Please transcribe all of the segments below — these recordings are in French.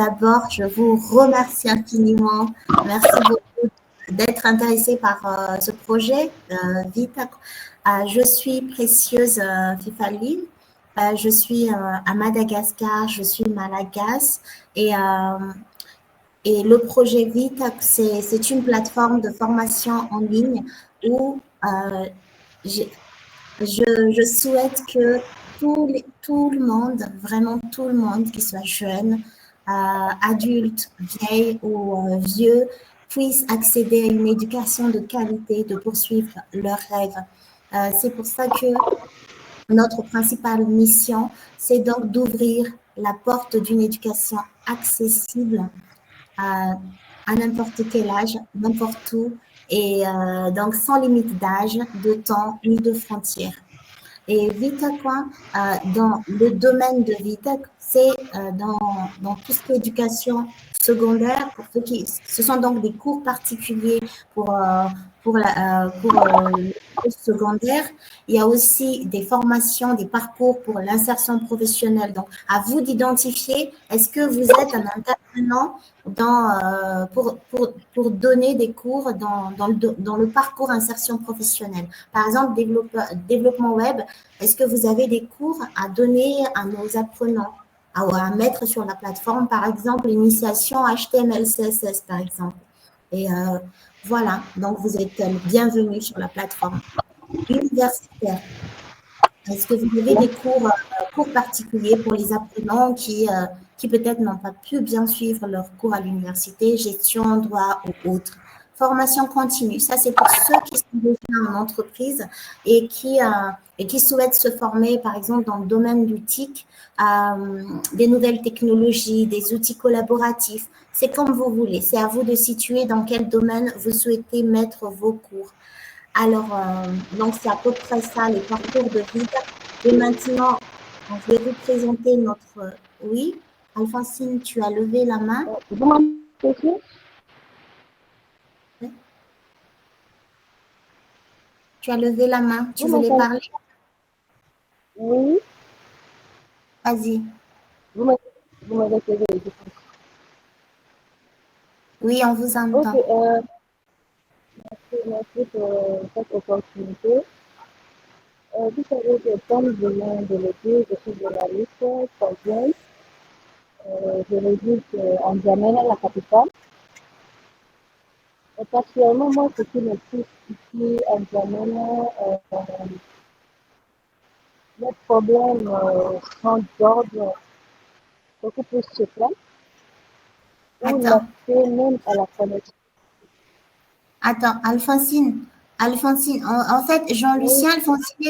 d'abord, je vous remercie infiniment. Merci beaucoup d'être intéressé par ce projet, Vita. Je suis Précieuse Fifali. Je suis à Madagascar, je suis malagasy et le projet Vita, c'est une plateforme de formation en ligne où je souhaite que tout le monde, vraiment tout le monde, qu'il soit jeune, adulte, vieille ou vieux, puisse accéder à une éducation de qualité, de poursuivre leurs rêves. C'est pour ça que notre principale mission, c'est donc d'ouvrir la porte d'une éducation accessible à n'importe quel âge, n'importe où, et donc sans limite d'âge, de temps ni de frontières. Et VitaQ, dans le domaine de VitaQ, c'est dans tout ce qui est éducation secondaire, pour ceux qui, ce sont donc des cours particuliers pour le cours secondaire. Il y a aussi des formations, des parcours pour l'insertion professionnelle. Donc, à vous d'identifier, est-ce que vous êtes un intervenant pour donner des cours dans le parcours insertion professionnelle. Par exemple, développement web, est-ce que vous avez des cours à donner à nos apprenants, à mettre sur la plateforme, par exemple, l'initiation HTML, CSS, par exemple. Et voilà, donc vous êtes bienvenus sur la plateforme. Universitaire, est-ce que vous avez des cours particuliers pour les apprenants qui peut-être n'ont pas pu bien suivre leurs cours à l'université, gestion, droit ou autres? Formation continue, ça c'est pour ceux qui sont déjà en entreprise et qui souhaitent se former, par exemple, dans le domaine du TIC, des nouvelles technologies, des outils collaboratifs. C'est comme vous voulez, c'est à vous de situer dans quel domaine vous souhaitez mettre vos cours. Alors, donc c'est à peu près ça, les parcours de vie. Et maintenant, je vais vous présenter notre... Oui, Alphonsine, tu as levé la main. Vous m'entendez? Tu as levé la main. Tu voulais parler? Oui. Vas-y. Vous m'avez fait. Oui, on vous entend. Ok, merci pour cette opportunité. Vous savez que comme je viens de le dire, je suis journaliste, troisième. Je réside en Djamena, la capitale. Et particulièrement, moi, ce qui me touche ici en Djamena, les problèmes sont d'ordre beaucoup plus social, ou Attends, l'accès même à la connexion. Alphonsine, en fait, Oui, Jean-Lucien, Alphonsine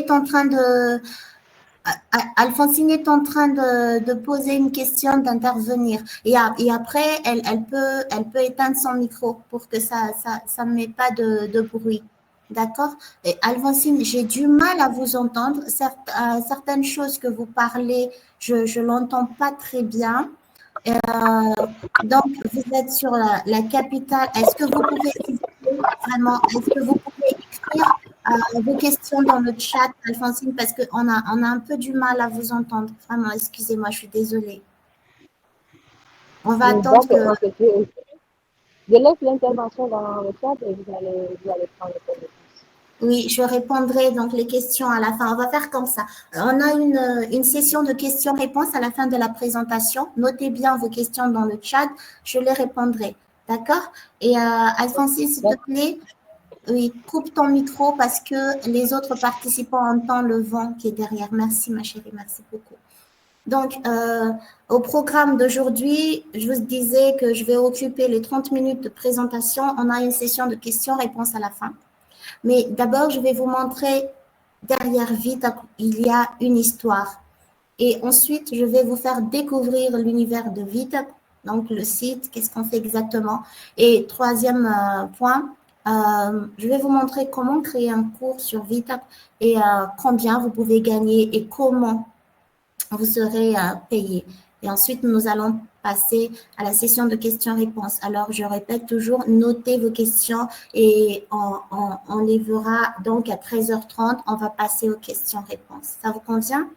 est en train de poser une question, d'intervenir. Et après, elle peut éteindre son micro pour que ça ne met pas de bruit. D'accord? Et Alphonsine, j'ai du mal à vous entendre. Certaines choses que vous parlez, je ne l'entends pas très bien. Donc, vous êtes sur la capitale. Est-ce que vous pouvez, s'il vous plaît, vraiment, est-ce que vous pouvez écrire vos questions dans le chat, Alphonsine, parce on a un peu du mal à vous entendre. Vraiment, excusez-moi, je suis désolée. On va attendre que... d'accord, ok. Je laisse l'intervention dans le chat et vous allez prendre le temps. Oui, je répondrai donc les questions à la fin. On va faire comme ça. On a une session de questions-réponses à la fin de la présentation. Notez bien vos questions dans le chat. Je les répondrai. D'accord? Et Alphonsine, s'il te plaît, oui, coupe ton micro parce que les autres participants entendent le vent qui est derrière. Merci, ma chérie. Merci beaucoup. Donc, au programme d'aujourd'hui, je vous disais que je vais occuper les 30 minutes de présentation. On a une session de questions-réponses à la fin. Mais d'abord, je vais vous montrer derrière Vita, il y a une histoire. Et ensuite, je vais vous faire découvrir l'univers de Vita, donc le site, qu'est-ce qu'on fait exactement. Et troisième point, je vais vous montrer comment créer un cours sur Vita et combien vous pouvez gagner et comment vous serez payé. Et ensuite, nous allons passer à la session de questions-réponses. Alors, je répète toujours, notez vos questions et on les verra donc à 13h30. On va passer aux questions-réponses. Ça vous convient?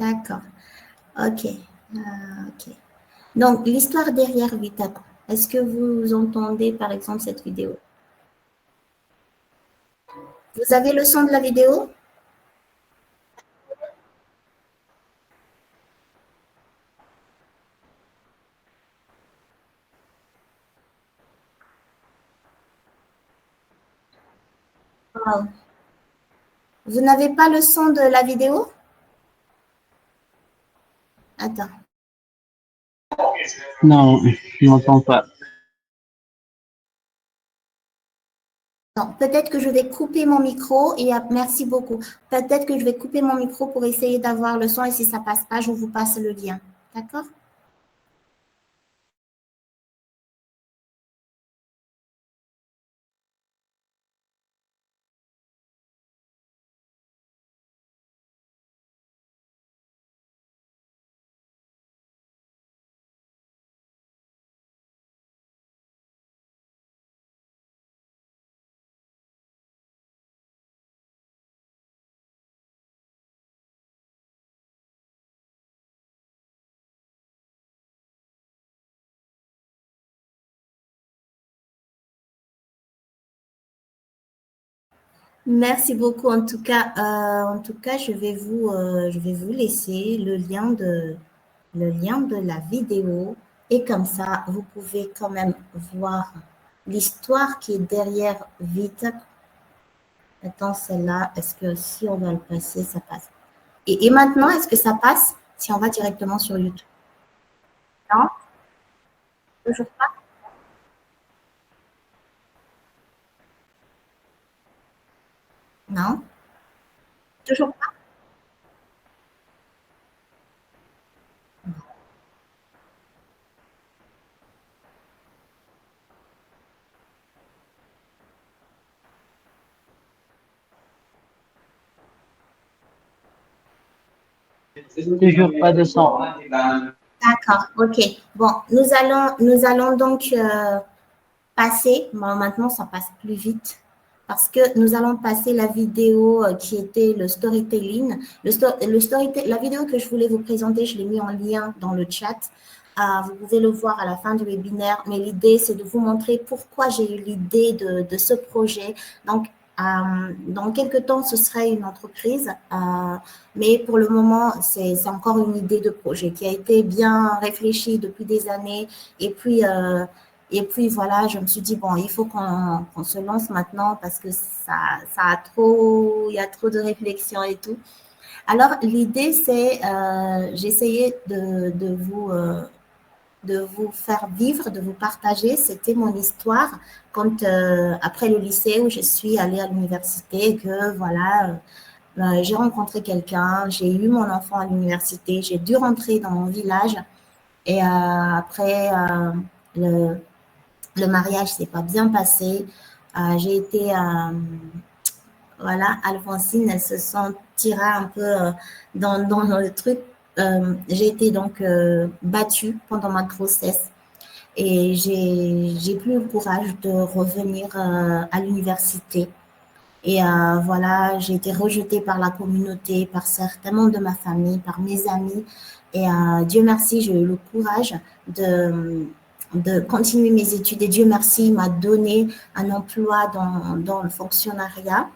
D'accord. Ok. Ok. Donc, l'histoire derrière Vitaco. Est-ce que vous entendez, par exemple, cette vidéo? Vous avez le son de la vidéo? Wow. Vous n'avez pas le son de la vidéo? Attends. Non, je n'entends pas. Non, peut-être que je vais couper mon micro et merci beaucoup. Peut-être que je vais couper mon micro pour essayer d'avoir le son et si ça passe pas, je vous passe le lien. D'accord? Merci beaucoup. En tout cas, je vais vous laisser le lien de la vidéo et comme ça, vous pouvez quand même voir l'histoire qui est derrière vite. Attends, celle-là, est-ce que si on va le passer, ça passe? Et maintenant, est-ce que ça passe si on va directement sur YouTube? Non, toujours pas. Non, toujours pas. Toujours pas de son. D'accord, ok. Bon, nous allons donc passer, bon, maintenant ça passe plus vite, parce que nous allons passer la vidéo qui était le storytelling. La vidéo que je voulais vous présenter, je l'ai mis en lien dans le chat. Vous pouvez le voir à la fin du webinaire, mais l'idée, c'est de vous montrer pourquoi j'ai eu l'idée de ce projet. Donc, dans quelques temps, ce serait une entreprise, mais pour le moment, c'est encore une idée de projet qui a été bien réfléchie depuis des années. Et puis voilà, je me suis dit, bon, il faut qu'on se lance maintenant parce que il y a trop de réflexion et tout. Alors, l'idée, c'est, j'ai essayé de vous faire vivre, de vous partager. C'était mon histoire quand, après le lycée où je suis allée à l'université, que voilà, j'ai rencontré quelqu'un, j'ai eu mon enfant à l'université, j'ai dû rentrer dans mon village et après, le, le mariage s'est pas bien passé. J'ai été, voilà, Alphonsine, elle se sentira un peu dans le truc. J'ai été donc battue pendant ma grossesse et j'ai plus le courage de revenir à l'université. Et voilà, j'ai été rejetée par la communauté, par certains membres de ma famille, par mes amis. Et Dieu merci, j'ai eu le courage de, de continuer mes études. Et Dieu merci, il m'a donné un emploi dans le fonctionnariat.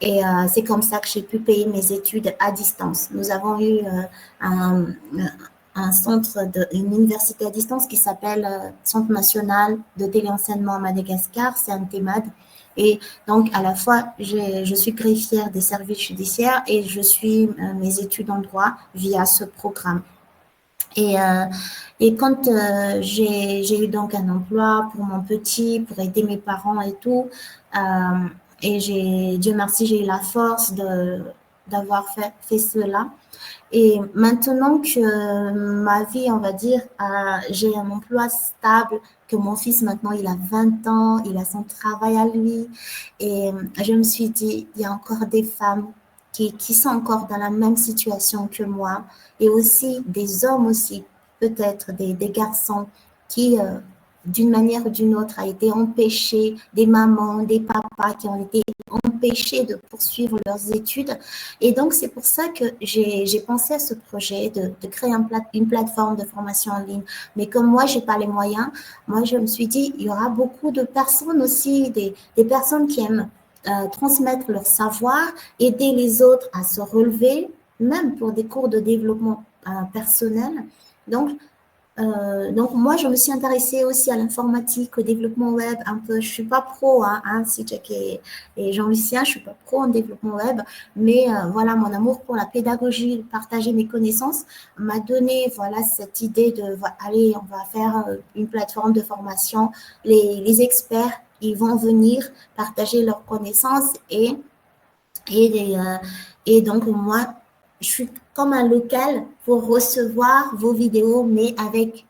Et c'est comme ça que j'ai pu payer mes études à distance. Nous avons eu un, un une université à distance qui s'appelle Centre national de téléenseignement à Madagascar, c'est un TEMAD. Et donc, à la fois, je suis greffière des services judiciaires et je suis mes études en droit via ce programme. Et, euh, et quand j'ai eu donc un emploi pour mon petit, pour aider mes parents et tout, et Dieu merci, j'ai eu la force d'avoir fait cela. Et maintenant que ma vie, on va dire, j'ai un emploi stable, que mon fils maintenant il a 20 ans, il a son travail à lui, et je me suis dit, il y a encore des femmes qui sont encore dans la même situation que moi, et aussi des hommes aussi, peut-être des garçons qui, d'une manière ou d'une autre, a été empêchés, des mamans, des papas qui ont été empêchés empêcher de poursuivre leurs études. Et donc, c'est pour ça que j'ai pensé à ce projet de créer une plateforme de formation en ligne. Mais comme moi, je n'ai pas les moyens, moi, je me suis dit, il y aura beaucoup de personnes aussi, des personnes qui aiment transmettre leur savoir, aider les autres à se relever, même pour des cours de développement personnel. Donc, moi, je me suis intéressée aussi à l'informatique, au développement web, un peu. Je suis pas pro, si Jack et Jean-Lucien, je suis pas pro en développement web, mais voilà, mon amour pour la pédagogie, partager mes connaissances, m'a donné, voilà, cette idée de, allez, on va faire une plateforme de formation. Les experts, ils vont venir partager leurs connaissances et donc, moi, je suis comme un local pour recevoir vos vidéos, mais avec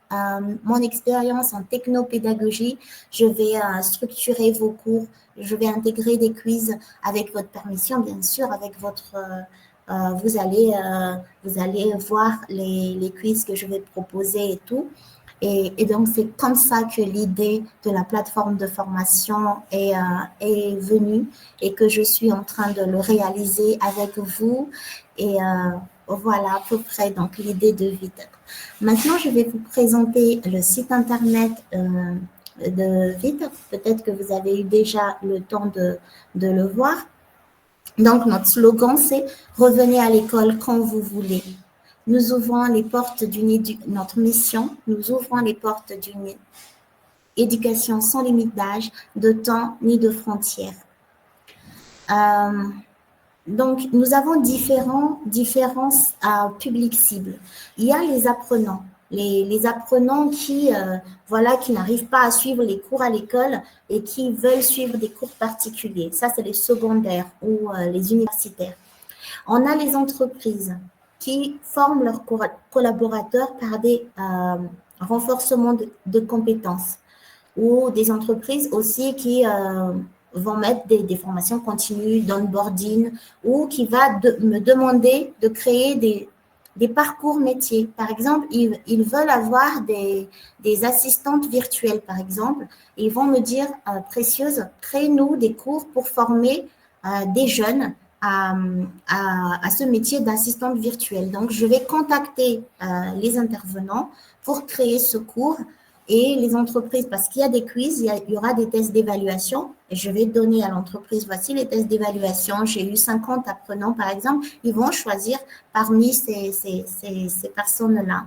mon expérience en technopédagogie, je vais structurer vos cours, je vais intégrer des quiz avec votre permission, bien sûr, avec votre... vous allez voir les quiz que je vais proposer et tout. Et donc, c'est comme ça que l'idée de la plateforme de formation est venue et que je suis en train de le réaliser avec vous. Et voilà à peu près donc l'idée de Vitac. Maintenant, je vais vous présenter le site internet de Vitac. Peut-être que vous avez eu déjà le temps de le voir. Donc, notre slogan, c'est « Revenez à l'école quand vous voulez ». Nous ouvrons les portes notre mission, nous ouvrons les portes d'une éducation sans limite d'âge, de temps ni de frontières. Donc, nous avons différents publics cibles. Il y a les apprenants. Les apprenants qui n'arrivent pas à suivre les cours à l'école et qui veulent suivre des cours particuliers. Ça, c'est les secondaires ou les universitaires. On a les entreprises qui forment leurs collaborateurs par des renforcements de compétences ou des entreprises aussi qui vont mettre des formations continues, d'onboarding ou qui va me demander de créer des parcours métiers. Par exemple, ils veulent avoir des assistantes virtuelles, par exemple. Et ils vont me dire, Précieuse, crée-nous des cours pour former des jeunes à ce métier d'assistante virtuelle. Donc, je vais contacter les intervenants pour créer ce cours et les entreprises, parce qu'il y a des quiz, il y aura des tests d'évaluation et je vais donner à l'entreprise, voici les tests d'évaluation. J'ai eu 50 apprenants, par exemple. Ils vont choisir parmi ces personnes-là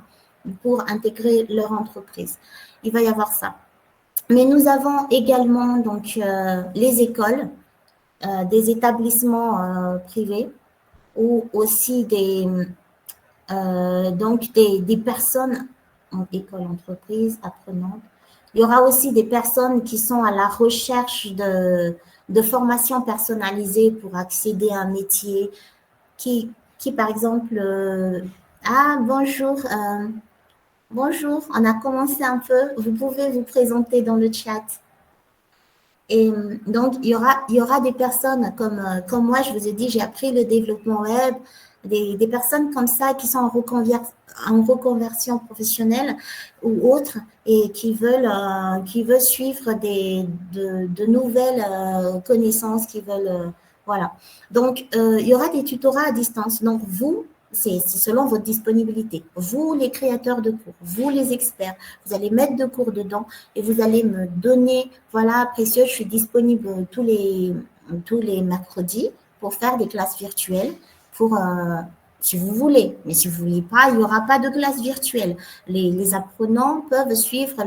pour intégrer leur entreprise. Il va y avoir ça. Mais nous avons également donc, les écoles, des établissements privés ou aussi des personnes en école, entreprise, apprenantes. Il y aura aussi des personnes qui sont à la recherche de formation personnalisée pour accéder à un métier qui par exemple, bonjour, bonjour, on a commencé un peu, vous pouvez vous présenter dans le chat. Et donc, il y aura des personnes comme moi, je vous ai dit, j'ai appris le développement web, des personnes comme ça qui sont en reconversion professionnelle ou autre et qui veulent suivre de nouvelles connaissances, qui veulent, voilà. Donc, il y aura des tutorats à distance. Donc, vous, c'est selon votre disponibilité. Vous, les créateurs de cours, vous, les experts, vous allez mettre de cours dedans et vous allez me donner, voilà, Précieuse, je suis disponible tous les mercredis pour faire des classes virtuelles, si vous voulez. Mais si vous ne voulez pas, il n'y aura pas de classe virtuelle. Les apprenants peuvent suivre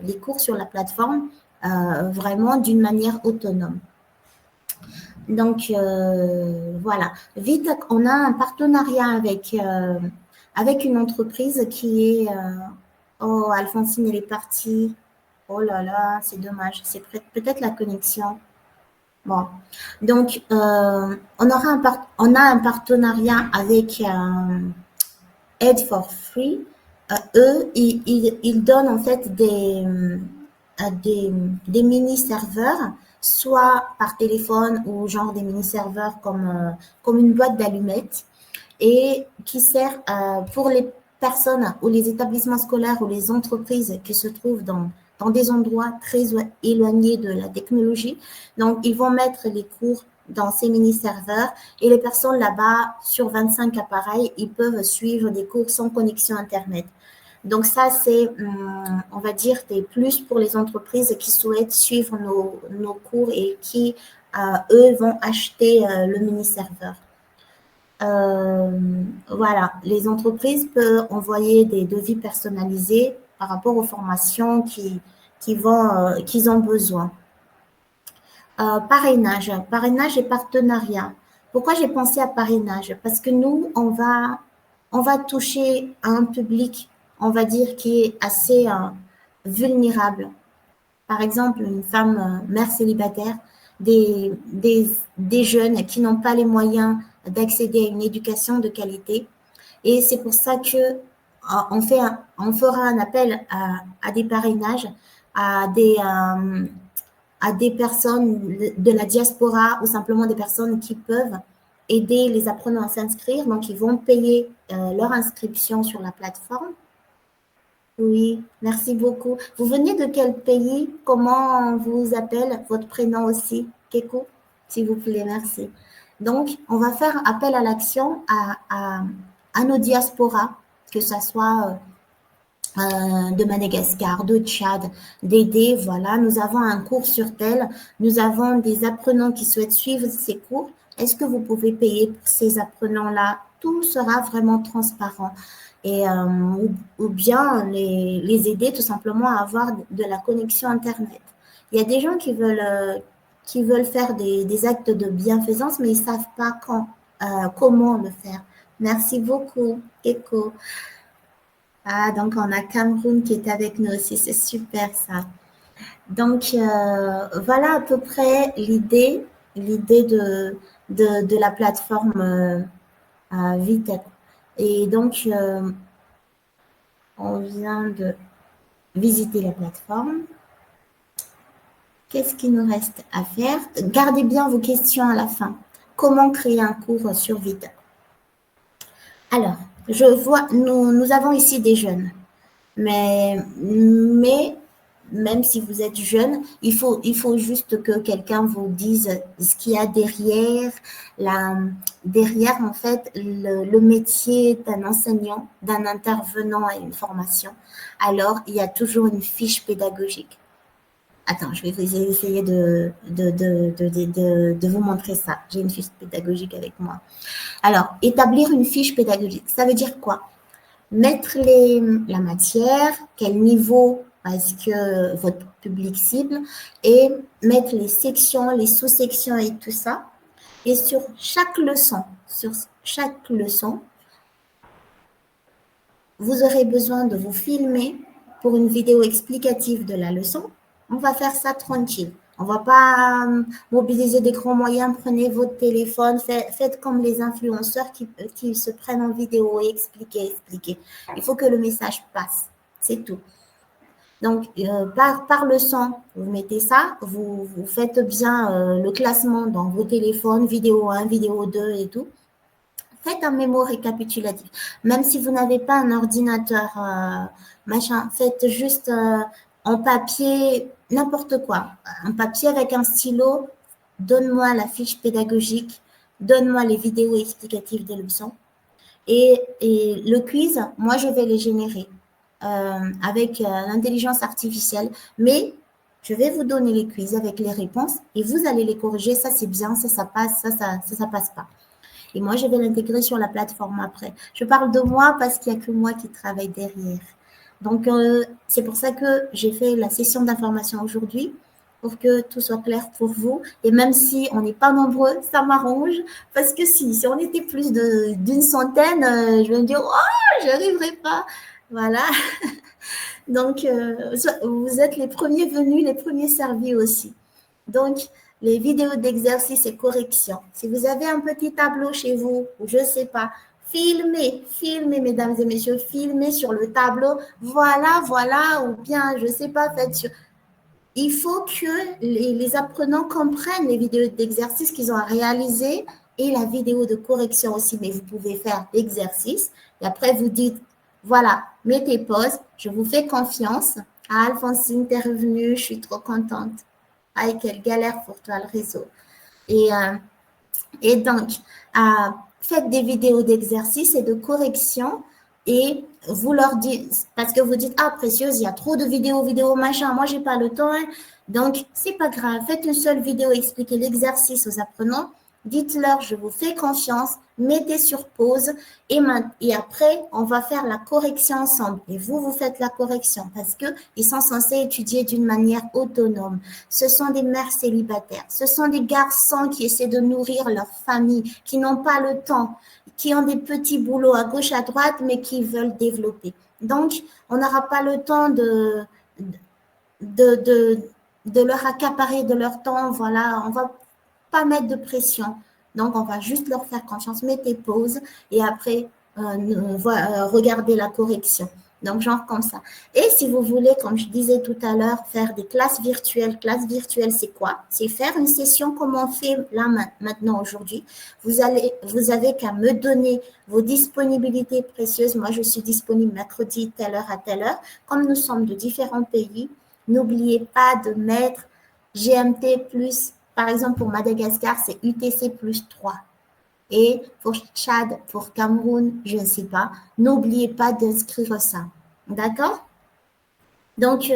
les cours sur la plateforme vraiment d'une manière autonome. Donc, voilà. Vite, on a un partenariat avec une entreprise qui est... oh, Alphonsine, elle est partie. Oh là là, c'est dommage. C'est peut-être la connexion. Bon. Donc, on a un partenariat avec Ed for Free. Eux, ils donnent en fait des mini-serveurs, soit par téléphone ou genre des mini-serveurs comme une boîte d'allumettes et qui sert pour les personnes ou les établissements scolaires ou les entreprises qui se trouvent dans des endroits très éloignés de la technologie. Donc, ils vont mettre les cours dans ces mini-serveurs et les personnes là-bas, sur 25 appareils, ils peuvent suivre des cours sans connexion Internet. Donc ça, c'est, on va dire, des plus pour les entreprises qui souhaitent suivre nos cours et qui, eux, vont acheter le mini-serveur. Voilà, les entreprises peuvent envoyer des devis personnalisés par rapport aux formations qu'ils ont besoin. Parrainage et partenariat. Pourquoi j'ai pensé à parrainage? Parce que nous, on va toucher un public, on va dire, qui est assez vulnérable. Par exemple, une femme mère célibataire, des jeunes qui n'ont pas les moyens d'accéder à une éducation de qualité. Et c'est pour ça que on fera un appel à des parrainages, à des personnes de la diaspora ou simplement des personnes qui peuvent aider les apprenants à s'inscrire. Donc, ils vont payer leur inscription sur la plateforme. Oui, merci beaucoup. Vous venez de quel pays? Comment on vous appelle? Votre prénom aussi? Kekou, s'il vous plaît, merci. Donc, on va faire appel à l'action à nos diasporas, que ce soit de Madagascar, de Tchad, d'aider. Voilà, nous avons un cours sur tel. Nous avons des apprenants qui souhaitent suivre ces cours. Est-ce que vous pouvez payer pour ces apprenants-là? Tout sera vraiment transparent. Et, ou bien les aider tout simplement à avoir de la connexion Internet. Il y a des gens qui veulent faire des actes de bienfaisance, mais ils ne savent pas comment le faire. Merci beaucoup, Eko. Ah, donc on a Cameroun qui est avec nous aussi, c'est super ça. Donc voilà à peu près l'idée de la plateforme Vitep. Et donc on vient de visiter la plateforme. Qu'est-ce qu'il nous reste à faire? Gardez bien vos questions à la fin. Comment créer un cours sur Vitep? Alors, je vois, nous avons ici des jeunes, mais même si vous êtes jeune, il faut juste que quelqu'un vous dise ce qu'il y a derrière, derrière en fait le métier d'un enseignant, d'un intervenant à une formation. Alors, il y a toujours une fiche pédagogique. Attends, je vais essayer de vous montrer ça. J'ai une fiche pédagogique avec moi. Alors, établir une fiche pédagogique, ça veut dire quoi? Mettre la matière, quel niveau est-ce que votre public cible, et mettre les sections, les sous-sections et tout ça. Et sur chaque leçon, vous aurez besoin de vous filmer pour une vidéo explicative de la leçon. On va faire ça tranquille. On ne va pas mobiliser des grands moyens. Prenez votre téléphone, faites comme les influenceurs qui se prennent en vidéo et expliquer. Il faut que le message passe. C'est tout. Donc, par leçon, vous mettez ça, vous faites bien le classement dans vos téléphones, vidéo 1, vidéo 2 et tout. Faites un mémo récapitulatif. Même si vous n'avez pas un ordinateur, faites juste en papier, n'importe quoi. Un papier avec un stylo, donne-moi la fiche pédagogique, donne-moi les vidéos explicatives des leçons. Et le quiz, moi, je vais les générer avec l'intelligence artificielle. Mais je vais vous donner les quiz avec les réponses et vous allez les corriger. Ça, c'est bien, ça passe, ça passe pas. Et moi, je vais l'intégrer sur la plateforme après. Je parle de moi parce qu'il n'y a que moi qui travaille derrière. Donc, c'est pour ça que j'ai fait la session d'information aujourd'hui, pour que tout soit clair pour vous. Et même si on n'est pas nombreux, ça m'arrange. Parce que si on était plus d'une centaine, je vais me dire, oh, je n'arriverai pas. Voilà. Donc, vous êtes les premiers venus, les premiers servis aussi. Donc, les vidéos d'exercice et correction. Si vous avez un petit tableau chez vous, je ne sais pas, filmez, mesdames et messieurs, filmez sur le tableau. Voilà, ou bien, je ne sais pas, faites sur... Il faut que les apprenants comprennent les vidéos d'exercice qu'ils ont à réaliser et la vidéo de correction aussi. Mais vous pouvez faire l'exercice et après vous dites, voilà, mettez pause, je vous fais confiance. Ah, Alphonsine, t'es revenue, je suis trop contente. Aïe, quelle galère pour toi, le réseau. Et Et donc, faites des vidéos d'exercice et de correction et vous leur dites, parce que vous dites, ah, Précieuse, il y a trop de vidéos, machin, moi, j'ai pas le temps, hein. Donc, c'est pas grave, faites une seule vidéo, expliquez l'exercice aux apprenants, dites-leur, je vous fais confiance, mettez sur pause et après, on va faire la correction ensemble. Et vous faites la correction parce qu'ils sont censés étudier d'une manière autonome. Ce sont des mères célibataires, ce sont des garçons qui essaient de nourrir leur famille, qui n'ont pas le temps, qui ont des petits boulots à gauche, à droite, mais qui veulent développer. Donc, on n'aura pas le temps de, de, de leur accaparer de leur temps. Voilà, on va pas mettre de pression. Donc, on va juste leur faire confiance. Mettez pause et après, regardez la correction. Donc, genre comme ça. Et si vous voulez, comme je disais tout à l'heure, faire des classes virtuelles. Classe virtuelle, c'est quoi? C'est faire une session comme on fait là maintenant aujourd'hui. Vous avez qu'à me donner vos disponibilités précieuses. Moi, je suis disponible mercredi, telle heure à telle heure. Comme nous sommes de différents pays, n'oubliez pas de mettre GMT plus, par exemple pour Madagascar, c'est UTC plus 3. Et pour Tchad, pour Cameroun, je ne sais pas. N'oubliez pas d'inscrire ça. D'accord? Donc,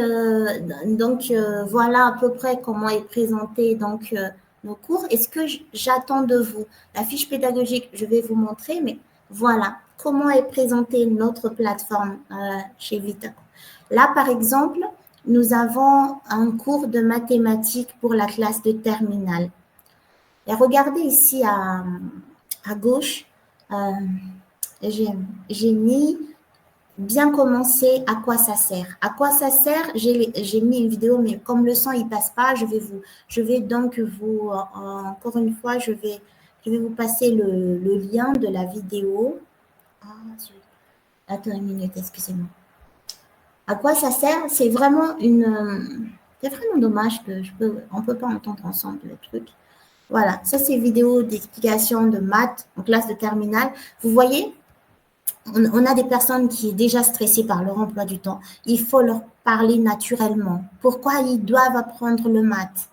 voilà à peu près comment est présenté nos cours. Est-ce que j'attends de vous? La fiche pédagogique, je vais vous montrer, mais voilà comment est présentée notre plateforme chez Vitaco. Là, par exemple, nous avons un cours de mathématiques pour la classe de terminale. Et regardez ici à gauche, j'ai mis bien commencer, à quoi ça sert. À quoi ça sert, j'ai mis une vidéo, mais comme le son il passe pas, je vais donc vous, encore une fois, je vais vous passer le lien de la vidéo. Attends une minute, excusez-moi. À quoi ça sert? C'est vraiment dommage que on peut pas entendre ensemble le truc. Voilà, ça c'est vidéo d'explication de maths en classe de terminale. Vous voyez, on a des personnes qui sont déjà stressées par leur emploi du temps. Il faut leur parler naturellement. Pourquoi ils doivent apprendre le maths?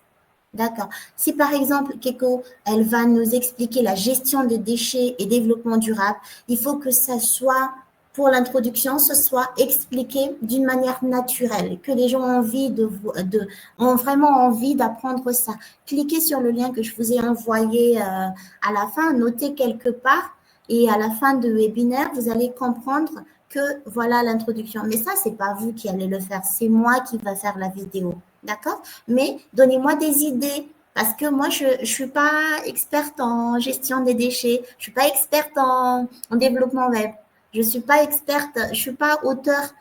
D'accord. Si par exemple, Keko, elle va nous expliquer la gestion des déchets et développement durable, il faut que ça soit, pour l'introduction, ce soit expliqué d'une manière naturelle, que les gens ont vraiment envie d'apprendre ça. Cliquez sur le lien que je vous ai envoyé à la fin, notez quelque part, et à la fin du webinaire, vous allez comprendre que voilà l'introduction. Mais ça, c'est pas vous qui allez le faire, c'est moi qui va faire la vidéo. D'accord? Mais donnez-moi des idées. Parce que moi, je ne suis pas experte en gestion des déchets. Je ne suis pas experte en développement web. Je ne suis pas experte, je ne suis pas auteur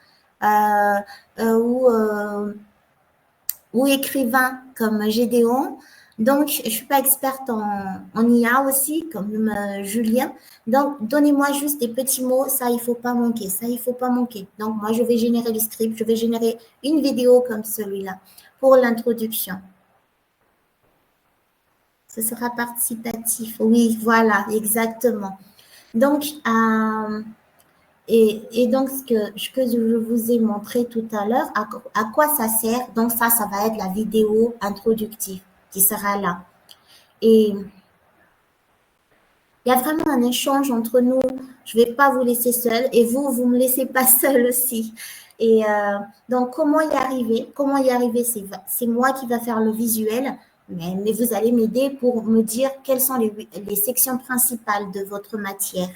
ou écrivain comme Gédéon. Donc, je ne suis pas experte en IA aussi, comme Julien. Donc, donnez-moi juste des petits mots. Ça, il ne faut pas manquer. Ça, il ne faut pas manquer. Donc, moi, je vais générer le script. Je vais générer une vidéo comme celui-là pour l'introduction. Ce sera participatif. Oui, voilà, exactement. Donc, et donc, ce que je vous ai montré tout à l'heure, à quoi ça sert. Donc, ça va être la vidéo introductive qui sera là. Et il y a vraiment un échange entre nous. Je ne vais pas vous laisser seul et vous ne me laissez pas seul aussi. Et donc, comment y arriver? Comment y arriver? C'est moi qui va faire le visuel, mais vous allez m'aider pour me dire quelles sont les sections principales de votre matière.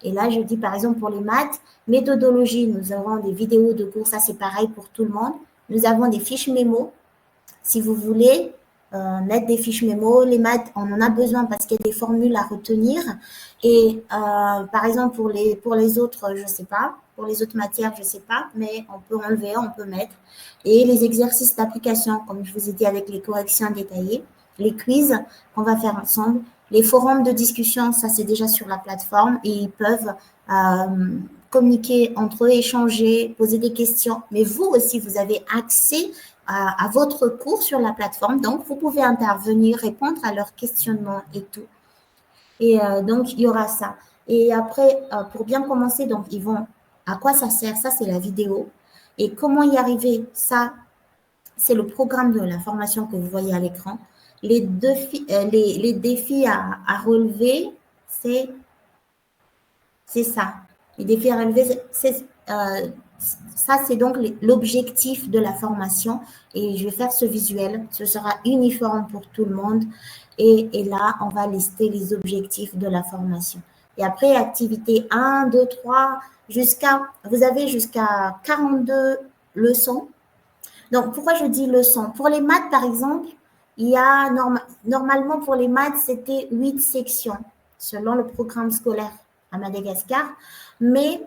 Et là, je dis par exemple pour les maths, méthodologie, nous avons des vidéos de cours, ça c'est pareil pour tout le monde. Nous avons des fiches mémo. Si vous voulez mettre des fiches mémo, les maths, on en a besoin parce qu'il y a des formules à retenir. Et par exemple, pour les autres, je ne sais pas. Pour les autres matières, je ne sais pas, mais on peut enlever, on peut mettre. Et les exercices d'application, comme je vous ai dit, avec les corrections détaillées, les quiz qu'on va faire ensemble, les forums de discussion, ça c'est déjà sur la plateforme et ils peuvent communiquer entre eux, échanger, poser des questions. Mais vous aussi, vous avez accès à votre cours sur la plateforme, donc vous pouvez intervenir, répondre à leurs questionnements et tout. Et donc, il y aura ça. Et après, pour bien commencer, donc, à quoi ça sert? Ça, c'est la vidéo. Et comment y arriver? Ça, c'est le programme de la formation que vous voyez à l'écran. les défis à relever, c'est ça. Les défis à relever, ça, c'est donc l'objectif de la formation. Et je vais faire ce visuel. Ce sera uniforme pour tout le monde. Et là, on va lister les objectifs de la formation. Et après, activité 1, 2, 3, vous avez jusqu'à 42 leçons. Donc, pourquoi je dis leçons? Pour les maths, par exemple, il y a normalement pour les maths, c'était 8 sections selon le programme scolaire à Madagascar. Mais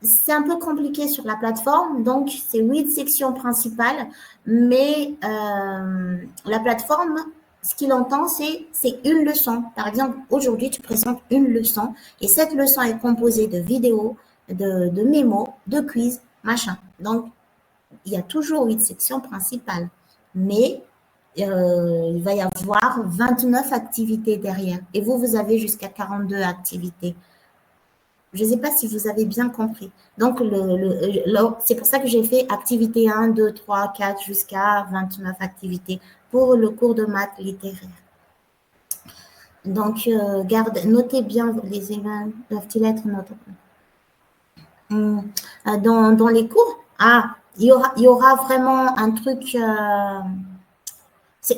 c'est un peu compliqué sur la plateforme, donc c'est 8 sections principales, mais la plateforme, ce qu'il entend, c'est une leçon. Par exemple, aujourd'hui, tu présentes une leçon et cette leçon est composée de vidéos, de mémos, de quiz, machin. Donc, il y a toujours 8 sections principales, mais il va y avoir 29 activités derrière et vous avez jusqu'à 42 activités. Je ne sais pas si vous avez bien compris. Donc, c'est pour ça que j'ai fait activité 1, 2, 3, 4 jusqu'à 29 activités pour le cours de maths littéraire. Donc, notez bien les événements, doivent-ils être notés dans les cours? Il y aura vraiment un truc.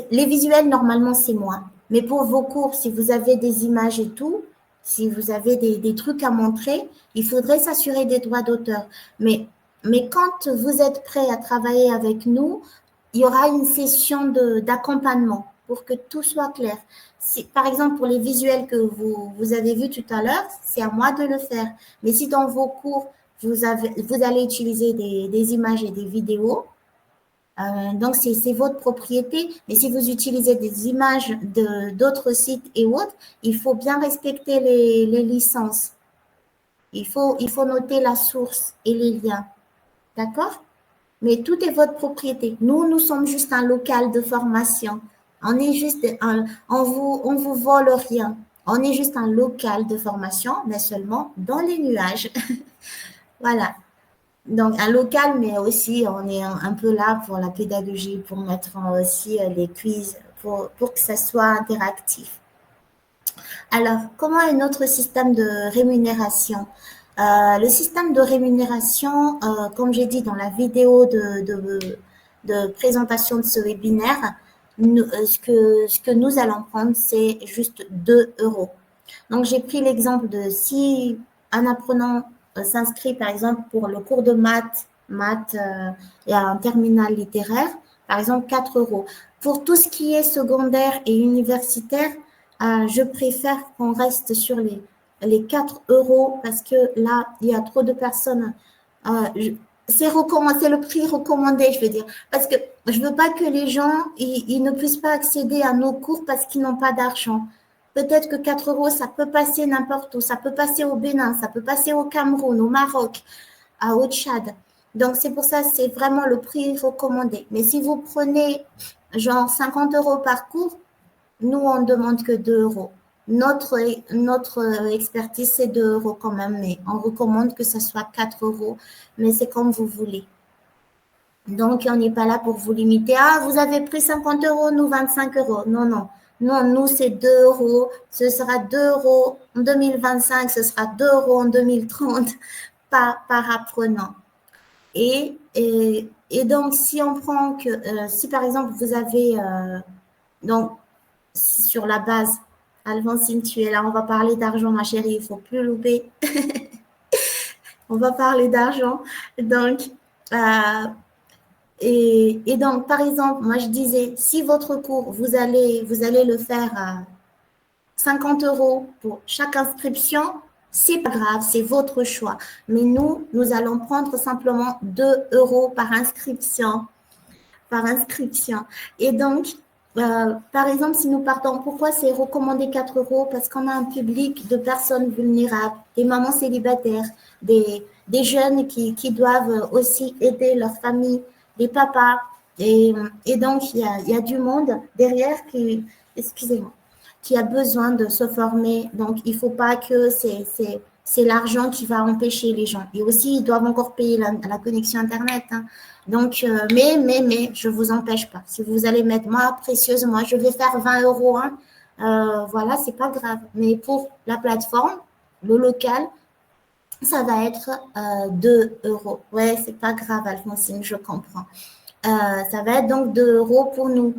Les visuels, normalement, c'est moi. Mais pour vos cours, si vous avez des images et tout, si vous avez des trucs à montrer, il faudrait s'assurer des droits d'auteur. Mais quand vous êtes prêt à travailler avec nous, il y aura une session d'accompagnement pour que tout soit clair. Par exemple, pour les visuels que vous avez vus tout à l'heure, c'est à moi de le faire. Mais si dans vos cours, vous allez utiliser des images et des vidéos, donc, c'est votre propriété. Mais si vous utilisez des images d'autres sites et autres, il faut bien respecter les licences. Il faut noter la source et les liens. D'accord? Mais tout est votre propriété. Nous sommes juste un local de formation. On est juste on vous vole rien. On est juste un local de formation, mais seulement dans les nuages. Voilà. Donc, un local, mais aussi, on est un peu là pour la pédagogie, pour mettre aussi les quiz, pour que ça soit interactif. Alors, comment est notre système de rémunération? Le système de rémunération, comme j'ai dit dans la vidéo de présentation de ce webinaire, ce que nous allons prendre, c'est juste 2 euros. Donc, j'ai pris l'exemple de si un apprenant s'inscrit, par exemple, pour le cours de maths et un terminal littéraire, par exemple, 4 euros. Pour tout ce qui est secondaire et universitaire, je préfère qu'on reste sur les 4 euros parce que là, il y a trop de personnes. C'est le prix recommandé, je veux dire. Parce que je ne veux pas que les gens ils ne puissent pas accéder à nos cours parce qu'ils n'ont pas d'argent. Peut-être que 4 euros, ça peut passer n'importe où. Ça peut passer au Bénin, ça peut passer au Cameroun, au Maroc, au Tchad. Donc, c'est pour ça, c'est vraiment le prix recommandé. Mais si vous prenez genre 50 euros par cours, nous, on ne demande que 2 euros. Notre expertise, c'est 2 euros quand même, mais on recommande que ce soit 4 euros, mais c'est comme vous voulez. Donc, on n'est pas là pour vous limiter. Vous avez pris 50 euros, nous 25 euros. Non, non. Non, nous, c'est 2 euros. Ce sera 2 euros en 2025, ce sera 2 euros en 2030 par apprenant. Et donc, si on prend que, si par exemple, vous avez, donc, sur la base, Alphonsine, tu es là, on va parler d'argent, ma chérie, il ne faut plus louper. On va parler d'argent. Donc, et donc, par exemple, moi, je disais, si votre cours, vous allez le faire à 50 euros pour chaque inscription, c'est pas grave, c'est votre choix. Mais nous allons prendre simplement 2 euros par inscription. Et donc, par exemple, si nous partons, pourquoi c'est recommandé 4 euros? Parce qu'on a un public de personnes vulnérables, des mamans célibataires, des jeunes qui doivent aussi aider leur famille, des papas. Et donc, il y a du monde derrière qui a besoin de se former. Donc, il ne faut pas que c'est l'argent qui va empêcher les gens. Et aussi, ils doivent encore payer la connexion Internet. Hein. Donc, mais, je ne vous empêche pas. Si vous allez mettre, moi, précieuse, moi, je vais faire 20 euros. Hein. Voilà, c'est pas grave. Mais pour la plateforme, le local, ça va être 2 euros. Ouais, c'est pas grave, Alphonsine, je comprends. Ça va être donc 2 euros pour nous.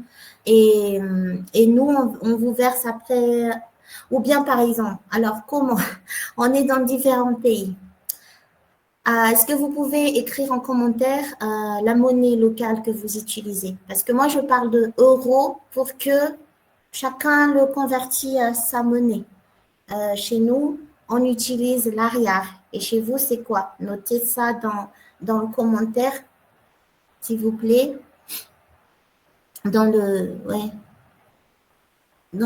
Et nous, on vous verse après. Ou bien, par exemple, alors comment? On est dans différents pays. Est-ce que vous pouvez écrire en commentaire la monnaie locale que vous utilisez? Parce que moi, je parle de euros pour que chacun le convertit à sa monnaie. Chez nous, on utilise l'ariar. Et chez vous, c'est quoi? Notez ça dans le commentaire, s'il vous plaît. Dans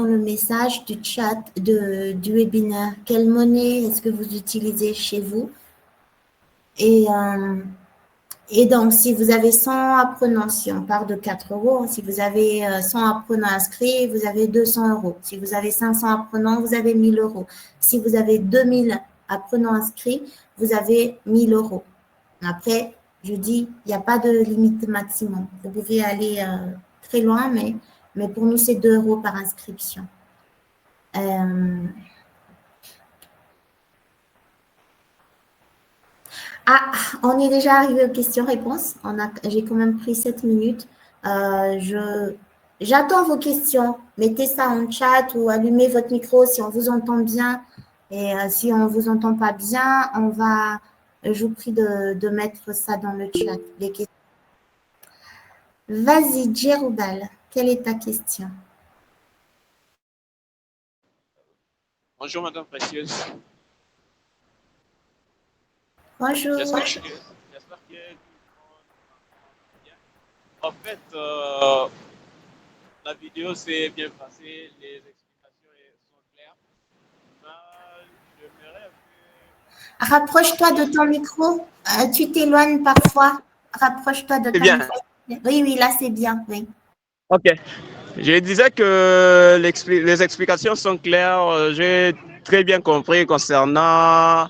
le message du chat du webinaire. Quelle monnaie est-ce que vous utilisez chez vous? Et donc, si vous avez 100 apprenants, si on part de 4 euros, si vous avez 100 apprenants inscrits, vous avez 200 euros. Si vous avez 500 apprenants, vous avez 1000 euros. Si vous avez 2000 apprenants inscrits, vous avez 1000 euros. Après, je dis, il n'y a pas de limite maximum. Vous pouvez aller très loin, mais pour nous, c'est 2 euros par inscription. On est déjà arrivé aux questions-réponses. J'ai quand même pris 7 minutes. J'attends vos questions. Mettez ça en chat ou allumez votre micro si on vous entend bien. Et si on ne vous entend pas bien, je vous prie de mettre ça dans le chat. Les questions. Vas-y, Djeroubal, quelle est ta question? Bonjour, Madame Précieuse. Bonjour. J'espère que tout le monde va bien. En fait, la vidéo s'est bien passée, les explications sont claires. J'aimerais un peu... Rapproche-toi de ton micro. Tu t'éloignes parfois. Rapproche-toi de ton micro. Oui, là, c'est bien. Oui. Ok. Je disais que les explications sont claires. J'ai très bien compris concernant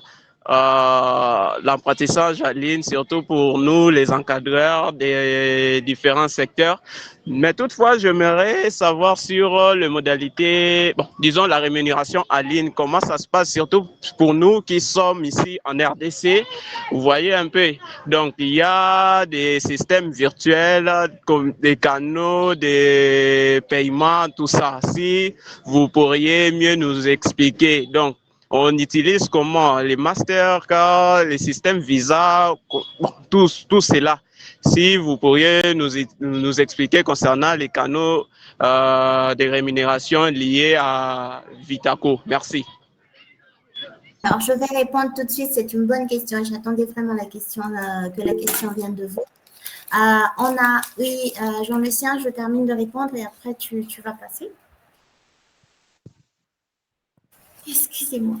l'apprentissage en ligne, surtout pour nous, les encadreurs des différents secteurs. Mais toutefois, j'aimerais savoir sur les modalités, bon, disons la rémunération en ligne, comment ça se passe, surtout pour nous qui sommes ici en RDC. Vous voyez un peu. Donc, il y a des systèmes virtuels, comme des canaux, des paiements, tout ça. Si vous pourriez mieux nous expliquer. Donc, on utilise comment les Mastercard, les systèmes Visa, bon, tout cela. Si vous pourriez nous expliquer concernant les canaux de rémunération liés à Vitaco. Merci. Alors, je vais répondre tout de suite. C'est une bonne question. J'attendais vraiment que la question vienne de vous. Oui, Jean-Lucien, je termine de répondre et après, tu vas passer. Excusez-moi.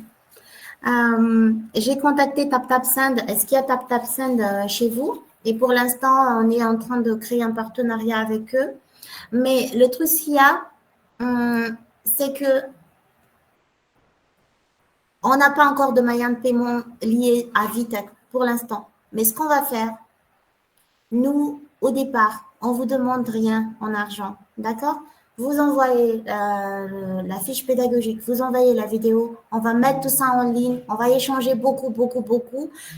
J'ai contacté TapTapSend. Est-ce qu'il y a TapTapSend chez vous? Et pour l'instant, on est en train de créer un partenariat avec eux. Mais le truc qu'il y a, c'est que on n'a pas encore de moyen de paiement lié à Vitech pour l'instant. Mais ce qu'on va faire, nous, au départ, on ne vous demande rien en argent. D'accord? Vous envoyez la fiche pédagogique, vous envoyez la vidéo, on va mettre tout ça en ligne, on va échanger beaucoup.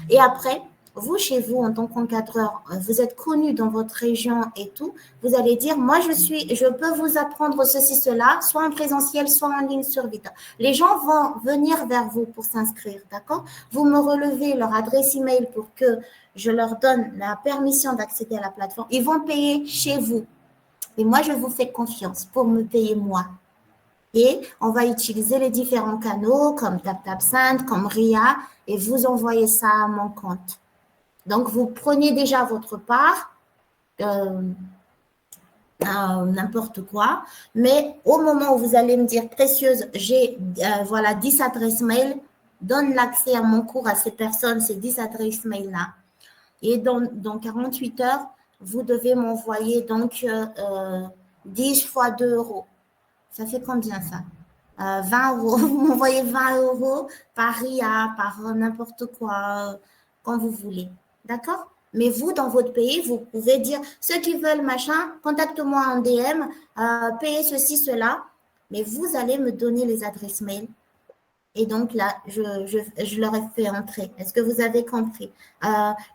Et après, vous, chez vous, en tant qu'encadreur, vous êtes connu dans votre région et tout, vous allez dire, moi, je peux vous apprendre ceci, cela, soit en présentiel, soit en ligne sur Vita. Les gens vont venir vers vous pour s'inscrire, d'accord? Vous me relevez leur adresse email pour que je leur donne la permission d'accéder à la plateforme. Ils vont payer chez vous. Et moi, je vous fais confiance pour me payer moi. Et on va utiliser les différents canaux comme TapTapSend, comme RIA, et vous envoyez ça à mon compte. Donc, vous prenez déjà votre part, n'importe quoi, mais au moment où vous allez me dire, Précieuse, j'ai 10 adresses mail, donne l'accès à mon cours à ces personnes, ces 10 adresses mail-là. Et dans 48 heures, vous devez m'envoyer donc 10 fois 2 euros. Ça fait combien ça? 20 euros, vous m'envoyez 20 euros par RIA, par n'importe quoi, quand vous voulez. D'accord? Mais vous, dans votre pays, vous pouvez dire, ceux qui veulent machin, contacte-moi en DM, payez ceci, cela. Mais vous allez me donner les adresses mail. Et donc là, je leur ai fait entrer. Est-ce que vous avez compris?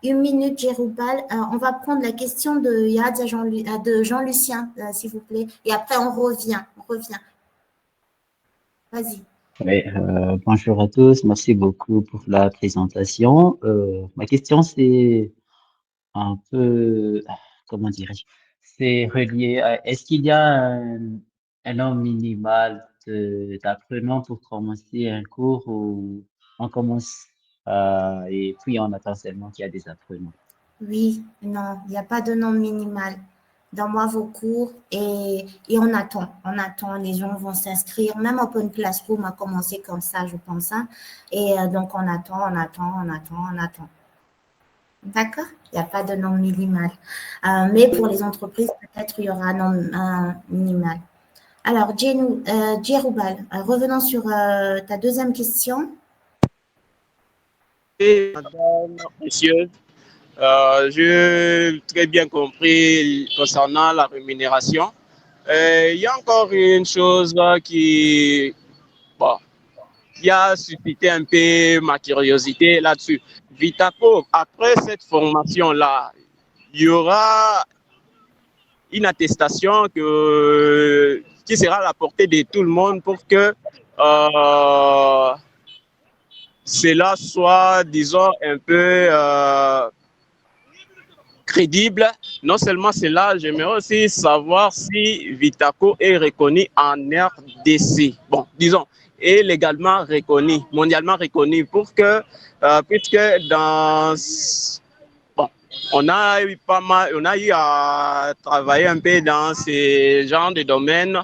Une minute, Jéroubal. On va prendre la question de Yad, de Jean-Lucien, s'il vous plaît. Et après, on revient. Vas-y. Oui, bonjour à tous, merci beaucoup pour la présentation. Ma question, c'est un peu, comment dirais-je, c'est relié à, est-ce qu'il y a un nombre minimal d'apprenants pour commencer un cours ou on commence et puis on attend seulement qu'il y a des apprenants? Oui, non, il n'y a pas de nombre minimal. Donne-moi vos cours et on attend. On attend, les gens vont s'inscrire. Même Open Classroom a commencé comme ça, je pense. Hein. Et donc, on attend. D'accord? Il n'y a pas de nombre minimal. Mais pour les entreprises, peut-être il y aura un nombre minimal. Alors, Djeroubal, revenons sur ta deuxième question. Et madame, monsieur, j'ai très bien compris concernant la rémunération. Il y a encore une chose bon, qui a suscité un peu ma curiosité là-dessus. Vitaco, après cette formation-là, il y aura une attestation qui sera à la portée de tout le monde pour que cela soit, disons, un peu crédible. Non seulement cela, j'aimerais aussi savoir si Vitaco est reconnu en RDC. Bon, disons, est légalement reconnu, mondialement reconnu, pour que, puisque dans, bon, on a eu à travailler un peu dans ces genres de domaines.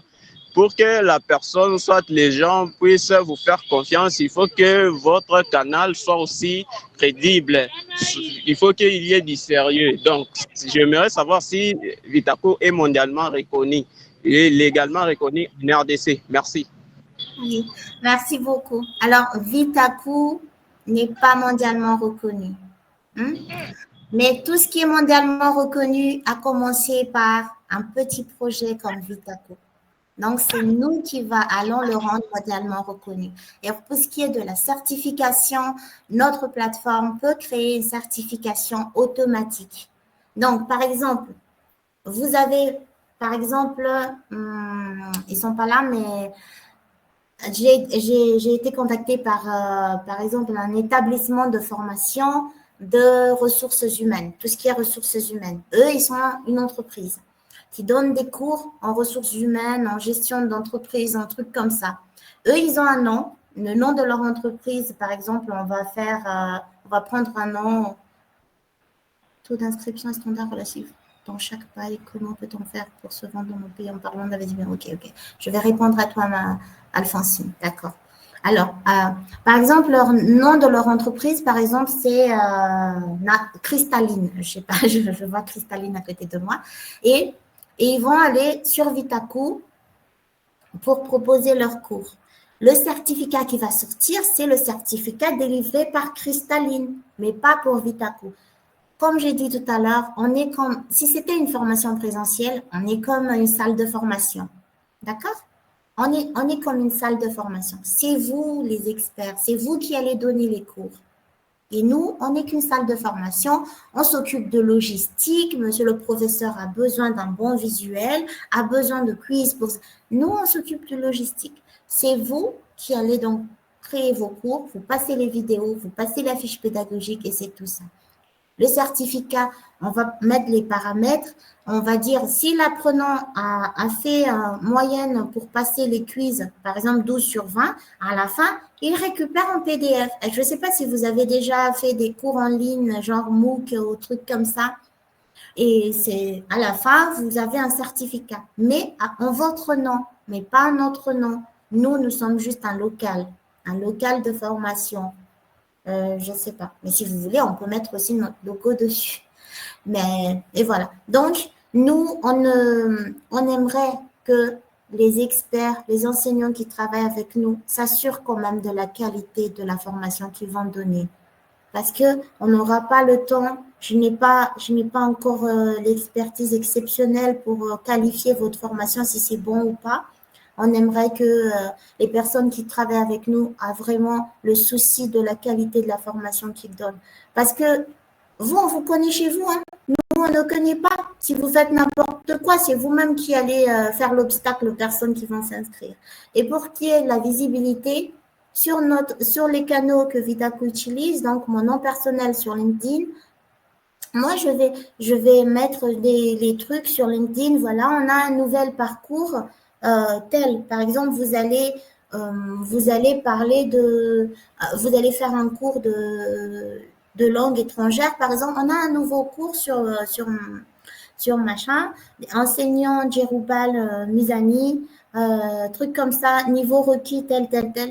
Pour que la personne, soit les gens puissent vous faire confiance, il faut que votre canal soit aussi crédible. Il faut qu'il y ait du sérieux. Donc, j'aimerais savoir si Vitaco est mondialement reconnu et légalement reconnu en RDC. Merci. Oui, merci beaucoup. Alors, Vitaco n'est pas mondialement reconnu. Hein? Mais tout ce qui est mondialement reconnu a commencé par un petit projet comme Vitaco. Donc, c'est nous qui allons le rendre mondialement reconnu. Et pour ce qui est de la certification, notre plateforme peut créer une certification automatique. Donc, par exemple, vous avez, par exemple, ils ne sont pas là, mais j'ai été contactée par exemple, un établissement de formation de ressources humaines, tout ce qui est ressources humaines. Eux, ils sont une entreprise qui donne des cours en ressources humaines, en gestion d'entreprise, un truc comme ça. Eux, ils ont un nom, le nom de leur entreprise, par exemple, on va prendre un nom, taux d'inscription standard relatif dans chaque paille, comment peut-on faire pour se vendre dans nos pays en parlant d'investissement? Ok. Je vais répondre à toi, Alphonsine, d'accord. Alors, par exemple, leur nom de leur entreprise, par exemple, c'est Cristalline. Je sais pas, je vois Cristalline à côté de moi. Et ils vont aller sur Vitaco pour proposer leur cours. Le certificat qui va sortir, c'est le certificat délivré par Cristalline, mais pas pour Vitaco. Comme j'ai dit tout à l'heure, si c'était une formation présentielle, on est comme une salle de formation. D'accord? On est comme une salle de formation. C'est vous les experts, c'est vous qui allez donner les cours. Et nous, on n'est qu'une salle de formation, on s'occupe de logistique, monsieur le professeur a besoin d'un bon visuel, a besoin de quiz pour... Nous, on s'occupe de logistique. C'est vous qui allez donc créer vos cours, vous passez les vidéos, vous passez la fiche pédagogique et c'est tout ça. Le certificat, on va mettre les paramètres. On va dire si l'apprenant a fait moyenne pour passer les quiz, par exemple 12 sur 20, à la fin, il récupère en PDF. Je ne sais pas si vous avez déjà fait des cours en ligne, genre MOOC ou trucs comme ça. Et c'est à la fin, vous avez un certificat, mais en votre nom, mais pas en notre nom. Nous sommes juste un local de formation. Je ne sais pas. Mais si vous voulez, on peut mettre aussi notre logo dessus. Et voilà. Donc, nous, on aimerait que les experts, les enseignants qui travaillent avec nous s'assurent quand même de la qualité de la formation qu'ils vont donner. Parce qu'on n'aura pas le temps, je n'ai pas encore l'expertise exceptionnelle pour qualifier votre formation si c'est bon ou pas. On aimerait que les personnes qui travaillent avec nous aient vraiment le souci de la qualité de la formation qu'ils donnent. Parce que vous, on vous connaît chez vous, hein. Nous, on ne connaît pas. Si vous faites n'importe quoi, c'est vous-même qui allez faire l'obstacle aux personnes qui vont s'inscrire. Et pour qu'il y ait de la visibilité, sur les canaux que Vitaco utilise, donc mon nom personnel sur LinkedIn, moi, je vais mettre les trucs sur LinkedIn. Voilà, on a un nouvel parcours tel. Par exemple, vous allez parler vous allez faire un cours de langue étrangère. Par exemple, on a un nouveau cours sur machin, enseignant Djeroubal Mizani, truc comme ça, niveau requis, tel.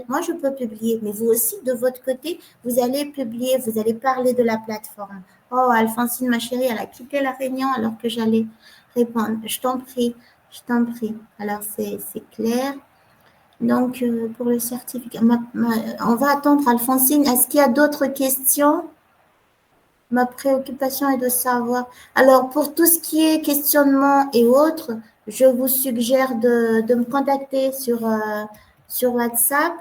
Moi, je peux publier, mais vous aussi, de votre côté, vous allez publier, vous allez parler de la plateforme. Oh, Alphonsine, ma chérie, elle a quitté la réunion alors que j'allais répondre. Je t'en prie. Alors, c'est clair. Donc, pour le certificat, on va attendre Alphonsine. Est-ce qu'il y a d'autres questions? Ma préoccupation est de savoir. Alors, pour tout ce qui est questionnement et autres, je vous suggère de me contacter sur WhatsApp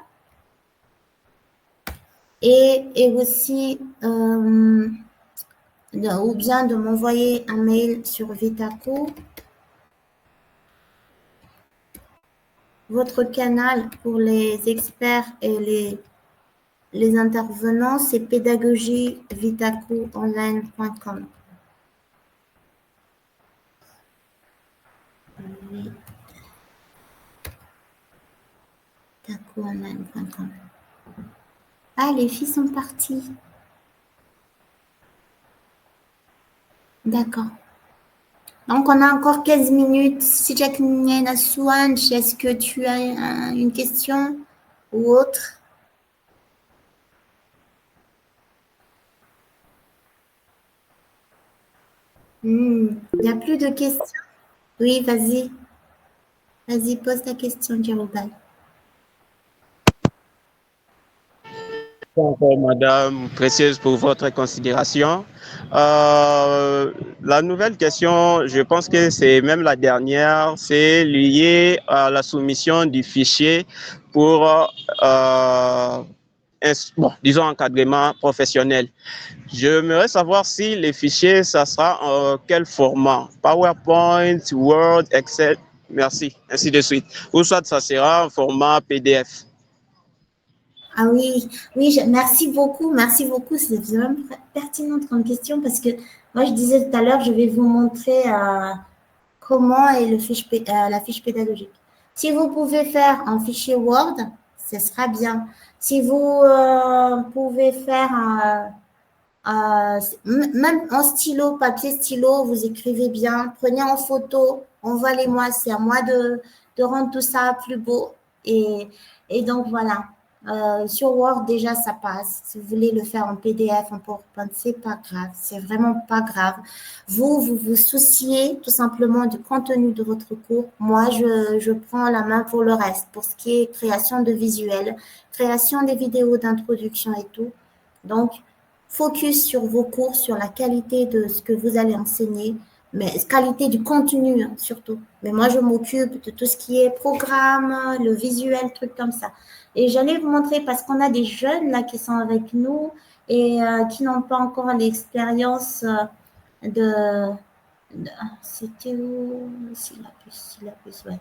et aussi, ou bien de m'envoyer un mail sur Vitaco. Votre canal pour les experts et les intervenants, c'est pédagogievitacoonline.com. Vitacoonline.com. Ah, les filles sont parties. D'accord. Donc, on a encore 15 minutes. Si Jack Nina Swanj, est-ce que tu as une question ou autre? Il n'y a plus de questions? Oui, vas-y. Vas-y, pose ta question, Djeroubal. Encore, Madame Précieuse, pour votre considération. La nouvelle question, je pense que c'est même la dernière, c'est lié à la soumission du fichier pour, disons, encadrement professionnel. J'aimerais savoir si les fichiers, ça sera en quel format? PowerPoint, Word, Excel, merci, ainsi de suite. Ou soit ça sera en format PDF. Ah oui, merci beaucoup. C'est vraiment pertinent comme question parce que moi, je disais tout à l'heure, je vais vous montrer comment est la fiche pédagogique. Si vous pouvez faire un fichier Word, ce sera bien. Si vous pouvez faire même en stylo, papier stylo, vous écrivez bien, prenez en photo, envoyez-moi, c'est à moi de rendre tout ça plus beau. Et donc voilà. Sur Word, déjà, ça passe. Si vous voulez le faire en PDF, en PowerPoint, c'est pas grave. C'est vraiment pas grave. Vous souciez tout simplement du contenu de votre cours. Moi, je prends la main pour le reste, pour ce qui est création de visuels, création des vidéos d'introduction et tout. Donc, focus sur vos cours, sur la qualité de ce que vous allez enseigner, mais qualité du contenu surtout. Mais moi, je m'occupe de tout ce qui est programme, le visuel, trucs comme ça. Et j'allais vous montrer parce qu'on a des jeunes là qui sont avec nous et qui n'ont pas encore l'expérience c'était où? C'est la puce, ouais.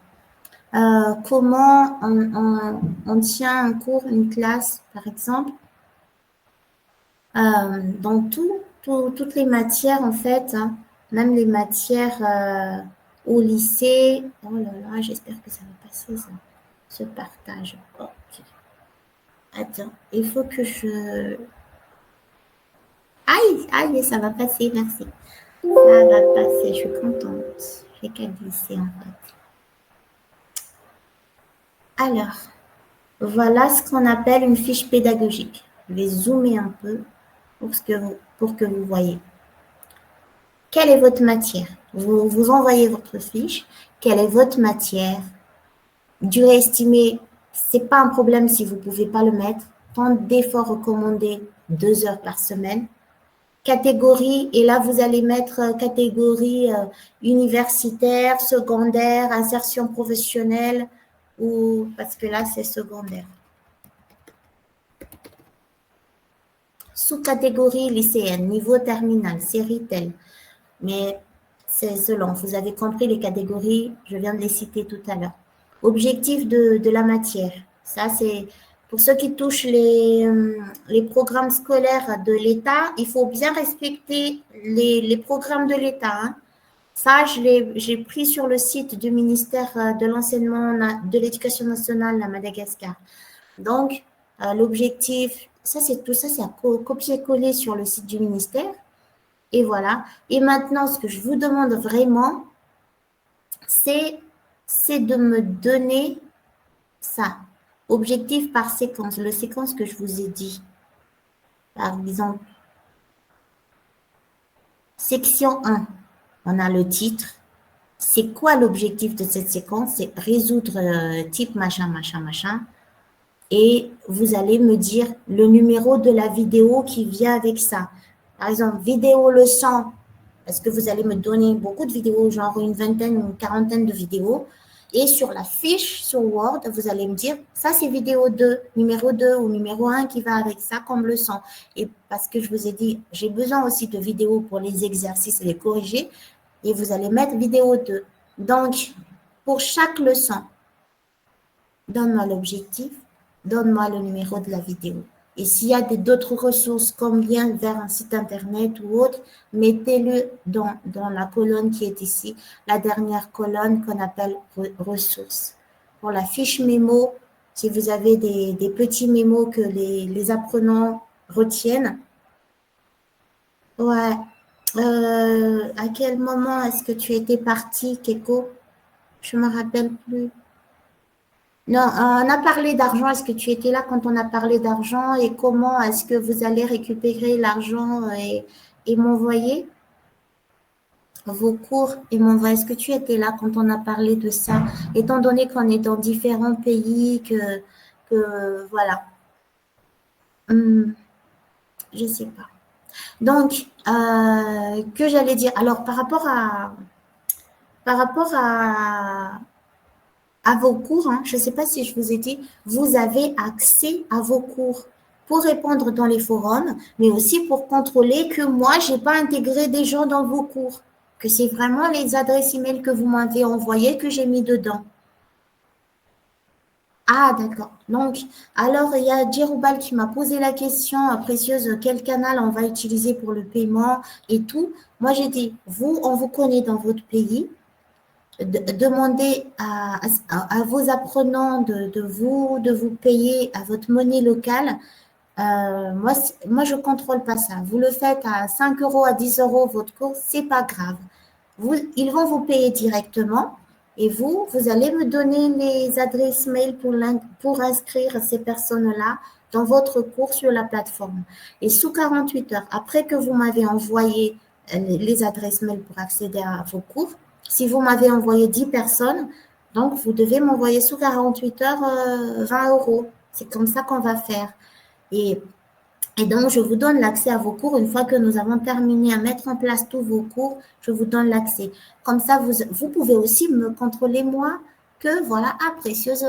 Comment on tient un cours, une classe, par exemple. Dans toutes les matières, en fait, hein, même les matières au lycée. Oh là là, j'espère que ça va passer, ça, ce partage. Ok. Attends, il faut que je... Aïe, ça va passer, merci. Ça va passer, je suis contente. J'ai qu'à glisser, en fait. Alors, voilà ce qu'on appelle une fiche pédagogique. Je vais zoomer un peu pour que vous voyez. Quelle est votre matière? Vous envoyez votre fiche. Quelle est votre matière? Durée estimée, ce n'est pas un problème si vous ne pouvez pas le mettre. Temps d'effort recommandé, 2 heures par semaine. Catégorie, et là, vous allez mettre catégorie universitaire, secondaire, insertion professionnelle, ou parce que là, c'est secondaire. Sous-catégorie lycéenne, niveau terminal, série telle. Mais c'est selon, vous avez compris les catégories, je viens de les citer tout à l'heure. Objectif de la matière, ça c'est pour ceux qui touchent les programmes scolaires de l'État, il faut bien respecter les programmes de l'État. Hein. Ça, j'ai pris sur le site du ministère de l'Enseignement, de l'Éducation nationale à Madagascar. Donc, l'objectif, ça c'est tout ça, c'est à copier-coller sur le site du ministère. Et voilà. Et maintenant, ce que je vous demande vraiment, c'est de me donner ça. Objectif par séquence, le séquence que je vous ai dit. Par exemple, section 1, on a le titre. C'est quoi l'objectif de cette séquence? C'est résoudre type machin, machin, machin. Et vous allez me dire le numéro de la vidéo qui vient avec ça. Par exemple, vidéo leçon, parce que vous allez me donner beaucoup de vidéos, genre une vingtaine ou une quarantaine de vidéos. Et sur la fiche sur Word, vous allez me dire, ça c'est vidéo 2, numéro 2 ou numéro 1 qui va avec ça comme leçon. Et parce que je vous ai dit, j'ai besoin aussi de vidéos pour les exercices et les corriger. Et vous allez mettre vidéo 2. Donc, pour chaque leçon, donne-moi l'objectif, donne-moi le numéro de la vidéo. Et s'il y a d'autres ressources comme lien vers un site internet ou autre, mettez-le dans la colonne qui est ici, la dernière colonne qu'on appelle ressources. Pour la fiche mémo, si vous avez des petits mémos que les apprenants retiennent. Ouais. À quel moment est-ce que tu étais parti, Keko? Je ne me rappelle plus. Non, on a parlé d'argent. Est-ce que tu étais là quand on a parlé d'argent et comment est-ce que vous allez récupérer l'argent et m'envoyer vos cours et m'envoyer? Est-ce que tu étais là quand on a parlé de ça? Étant donné qu'on est dans différents pays, que voilà. Je ne sais pas. Donc, que j'allais dire? Alors, par rapport à vos cours, hein, je ne sais pas si je vous ai dit, vous avez accès à vos cours pour répondre dans les forums, mais aussi pour contrôler que moi, je n'ai pas intégré des gens dans vos cours, que c'est vraiment les adresses email que vous m'avez envoyées que j'ai mis dedans. Ah, d'accord. Donc, alors, il y a Djeroubal qui m'a posé la question précieuse, quel canal on va utiliser pour le paiement et tout. Moi, j'ai dit, vous, on vous connaît dans votre pays. Demandez à vos apprenants de vous payer à votre monnaie locale. Moi, je ne contrôle pas ça. Vous le faites à 5 euros, à 10 euros votre cours, ce n'est pas grave. Ils vont vous payer directement et vous allez me donner les adresses mail pour inscrire ces personnes-là dans votre cours sur la plateforme. Et sous 48 heures, après que vous m'avez envoyé les adresses mail pour accéder à vos cours, si vous m'avez envoyé 10 personnes, donc vous devez m'envoyer sous 48 heures 20 euros. C'est comme ça qu'on va faire. Et donc, je vous donne l'accès à vos cours. Une fois que nous avons terminé à mettre en place tous vos cours, je vous donne l'accès. Comme ça, vous pouvez aussi me contrôler, moi, que voilà, Précieuse,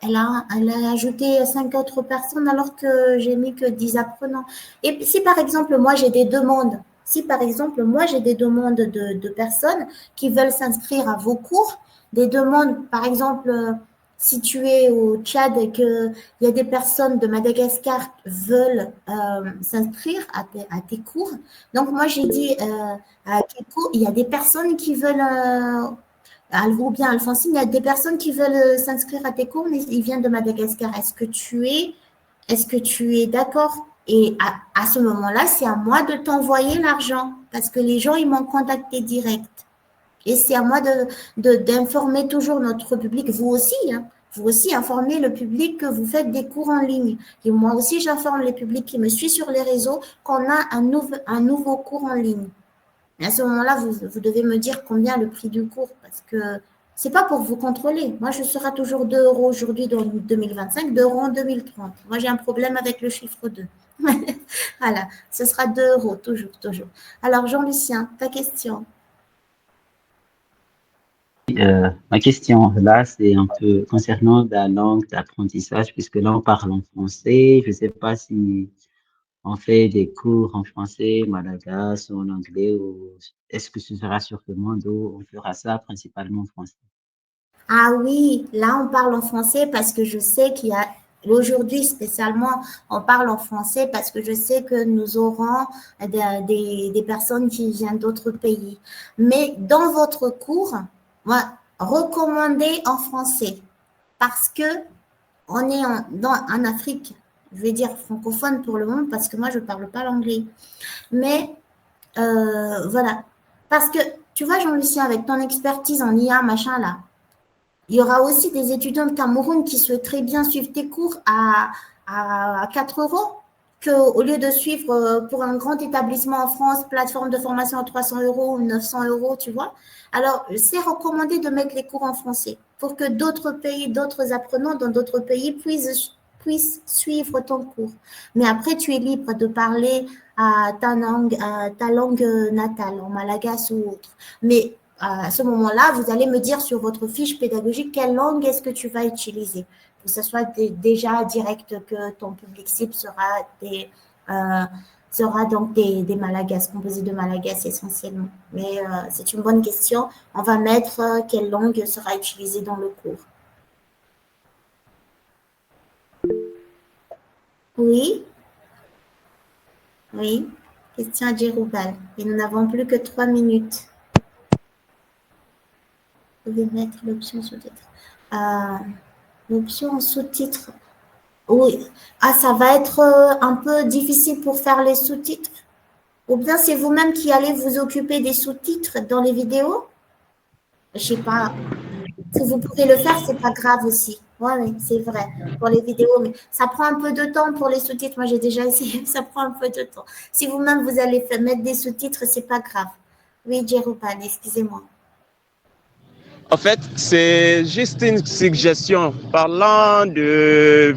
elle a ajouté 5 autres personnes alors que j'ai mis que 10 apprenants. Et si, par exemple, moi, j'ai des demandes, de personnes qui veulent s'inscrire à vos cours, des demandes, par exemple, si tu es au Tchad et qu'il y a des personnes de Madagascar qui veulent s'inscrire à tes cours. Donc, moi, j'ai dit à Keko, il y a des personnes qui veulent, ou bien Alphonsine, il y a des personnes qui veulent s'inscrire à tes cours, mais ils viennent de Madagascar. Est-ce que tu es d'accord? Et à ce moment-là, c'est à moi de t'envoyer l'argent parce que les gens, ils m'ont contacté direct. Et c'est à moi d'informer toujours notre public, vous aussi, hein. Vous aussi informez le public que vous faites des cours en ligne. Et moi aussi, j'informe le public qui me suit sur les réseaux qu'on a un nouveau cours en ligne. Et à ce moment-là, vous devez me dire combien le prix du cours parce que C'est pas pour vous contrôler. Moi, je serai toujours 2 euros aujourd'hui dans 2025, 2 euros en 2030. Moi, j'ai un problème avec le chiffre 2. Voilà, ce sera 2 euros, toujours, toujours. Alors, Jean-Lucien, ta question. Ma question là, c'est un peu concernant la langue d'apprentissage, puisque là, on parle en français. Je ne sais pas si on fait des cours en français, malagasy ou en anglais, ou est-ce que ce sera sur demande ou on fera ça principalement en français? Ah oui, là, on parle en français parce que je sais qu'il y a, aujourd'hui spécialement, on parle en français parce que je sais que nous aurons des personnes qui viennent d'autres pays. Mais dans votre cours, moi, recommandez en français parce que on est en Afrique, je vais dire francophone pour le moment parce que moi, je ne parle pas l'anglais. Mais voilà. Parce que, tu vois, Jean-Lucien, avec ton expertise en IA, machin là, il y aura aussi des étudiants de Cameroun qui souhaiteraient bien suivre tes cours à 4 euros qu'au lieu de suivre pour un grand établissement en France, plateforme de formation à 300 euros ou 900 euros, tu vois. Alors, c'est recommandé de mettre les cours en français pour que d'autres pays, d'autres apprenants dans d'autres pays puissent suivre ton cours. Mais après, tu es libre de parler à ta langue natale, en malagasy ou autre. Mais à ce moment-là, vous allez me dire sur votre fiche pédagogique quelle langue est-ce que tu vas utiliser. Que ce soit déjà direct que ton public cible sera donc des malagasy, composé de malagasy essentiellement. Mais c'est une bonne question. On va mettre quelle langue sera utilisée dans le cours. Oui, oui. Question à Djeroubal. Et nous n'avons plus que 3 minutes. Vous pouvez mettre l'option sous-titre. L'option sous-titre. Oui. Ah, ça va être un peu difficile pour faire les sous-titres. Ou bien c'est vous-même qui allez vous occuper des sous-titres dans les vidéos. Je sais pas. Si vous pouvez le faire, c'est pas grave aussi. Oui, c'est vrai. Pour les vidéos, mais ça prend un peu de temps pour les sous-titres. Moi, j'ai déjà essayé, ça prend un peu de temps. Si vous-même vous allez mettre des sous-titres, c'est pas grave. Oui, Djerouban, excusez-moi. En fait, c'est juste une suggestion. Parlant de